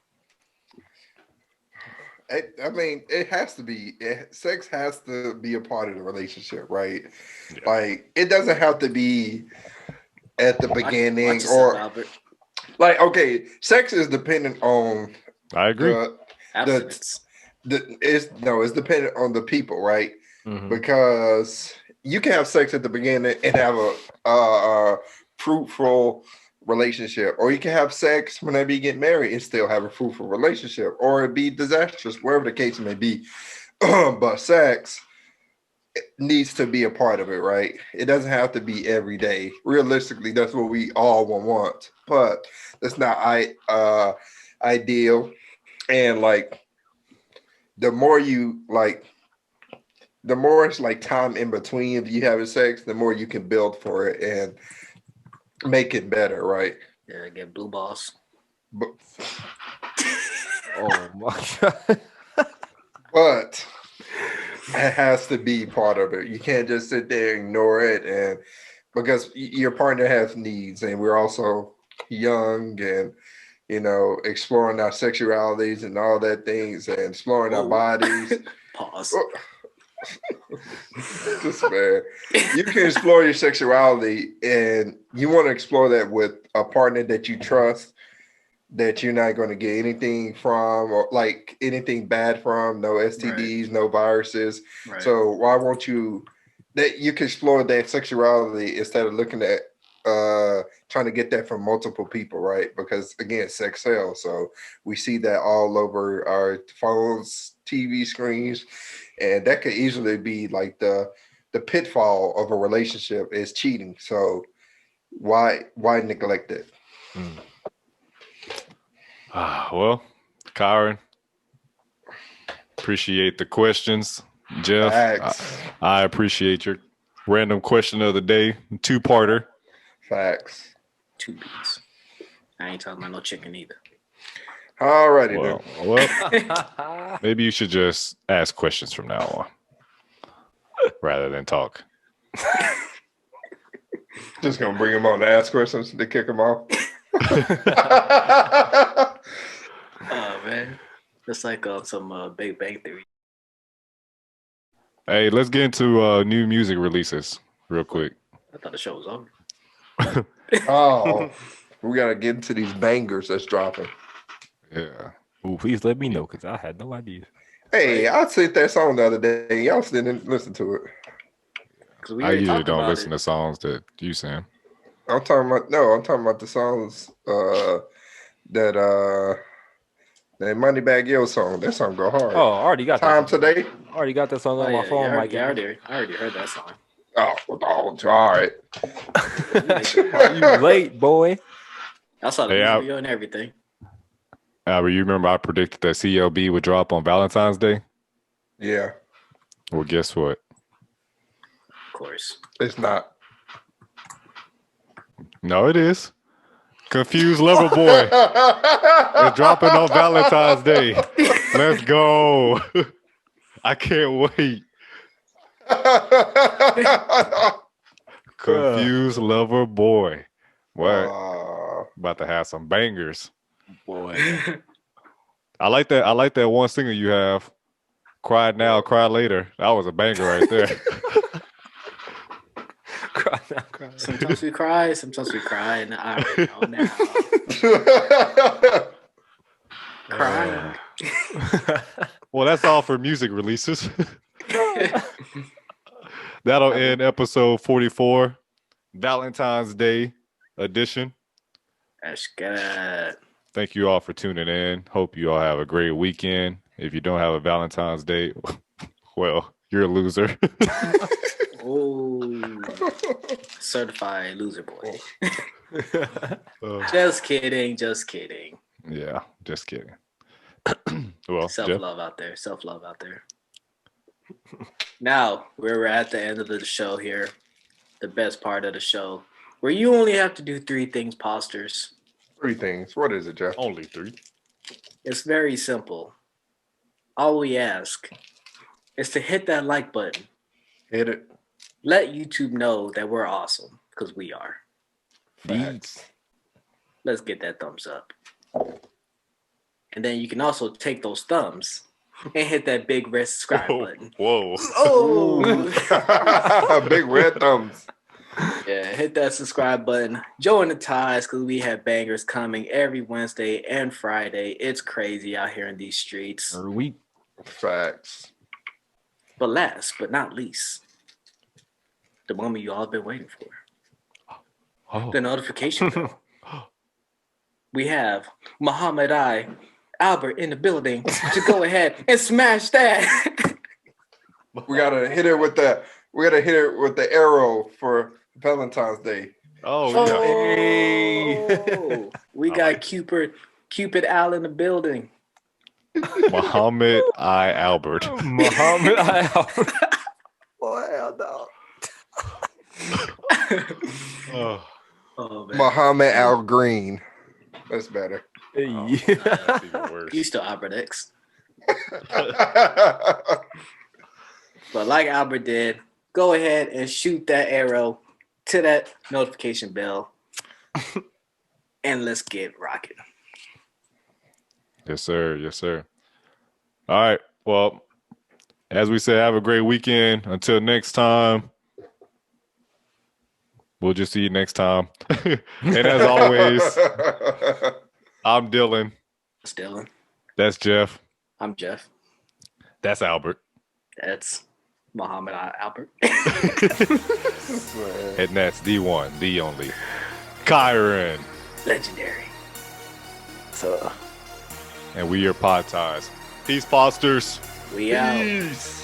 I mean, it has to be. Sex has to be a part of the relationship, right? Yeah. Like, it doesn't have to be at the beginning Watch yourself, or Albert. like. Okay, sex is dependent on I agree. Abstinence. it's dependent on the people, right? Mhm. Because you can have sex at the beginning and have a fruitful relationship, or you can have sex whenever you get married and still have a fruitful relationship, or it be disastrous, wherever the case may be. But sex needs to be a part of it, right? It doesn't have to be every day. Realistically, that's what we all want, but that's not ideal. And like the more it's like time in between if you having sex, the more you can build for it and make it better, right? Yeah, get blue balls. But, Oh my god. but it has to be part of it. You can't just sit there and ignore it, and because your partner has needs, and we're also young and exploring our sexualities and all that things, and exploring our Whoa. bodies. Pause. This man, you can explore your sexuality, and you want to explore that with a partner that you trust, that you're not going to get anything from, or like anything bad from, no STDs, no viruses. Right. So why won't you that you can explore that sexuality instead of looking at trying to get that from multiple people, right? Because again, sex sells. So we see that all over our phones, TV screens, and that could easily be like the pitfall of a relationship is cheating. So why neglect it? Well, Kyron, appreciate the questions. Jeff, Facts. I appreciate your random question of the day, two-parter. Facts. 2 beats. I ain't talking about no chicken either. Alrighty Well, maybe you should just ask questions from now on rather than talk. Just gonna bring him on to ask questions to kick him off. Oh man, it's like some Big Bang Theory. Hey, let's get into new music releases real quick. I thought the show was over. Oh, we gotta get into these bangers that's dropping. Yeah. Ooh, please let me know because I had no idea. Hey, I sent that song the other day. Y'all didn't listen to it. 'Cause we I already usually talked don't about listen it. Uh, to songs that you sing. I'm talking about the songs that Moneybag Yo song. That song go hard. Oh, I already got Time that song. today. I already got that song Oh, on yeah, my phone. Mike. I already heard that song. Oh, all right. You late, boy. I saw the Hey, video and everything. Albert, you remember I predicted that CLB would drop on Valentine's Day? Yeah, Well, guess what? Of course. it's not. No, it is. Confused Lover Boy is dropping on Valentine's Day. Let's go. I can't wait. Confused Lover Boy. What? About to have some bangers. Boy. I like that. I like that one single you have. Cry now, cry later. That was a banger right there. Cry now, cry. Sometimes we cry, sometimes we cry, and I already know now. Crying. Well, that's all for music releases. That'll end episode 44, Valentine's Day edition. That's good. Thank you all for tuning in. Hope you all have a great weekend. If you don't have a Valentine's Day, well, you're a loser. Oh, certified loser boy. Uh, Just kidding, just kidding. yeah, just kidding. Well, Self Jeff, love out there. Self love out there. Now we're at the end of the show here, the best part of the show, where you only have to do 3 things, posters. 3 things. What is it, Jeff? only 3. It's very simple. All we ask is to hit that like button. Hit it. Let YouTube know that we're awesome, because we are. Facts. Let's get that thumbs up. And then you can also take those thumbs and hit that big red subscribe button. Whoa. Oh! Big red thumbs. Yeah, hit that subscribe button. Join the ties because we have bangers coming every Wednesday and Friday. It's crazy out here in these streets. Every week. Facts. But last but not least, the moment you all been waiting for, Oh. the notification bell. We have Muhammad Albert in the building to go ahead and smash that. We gotta hit it with the. We gotta hit it with the arrow for Valentine's Day. Oh, yeah. Oh, we I got like Cupid Al in the building. Muhammad I. Albert. Muhammad Albert. Oh hell no. Oh, Oh man, Muhammad Al Green. That's better. that's even worse. you still Albert X. But like Albert did, go ahead and shoot that arrow to that notification bell. And let's get rocking. Yes, sir. Yes, sir. All right. Well, as we said, have a great weekend. Until next time, we'll just see you next time. And as always, I'm Dylan. That's Dylan. That's Jeff. I'm Jeff. That's Albert. That's Muhammad Albert. And that's the one, the only, Kyron. Legendary. So. And we are Pod Ties. Peace, Fosters. We out. Peace.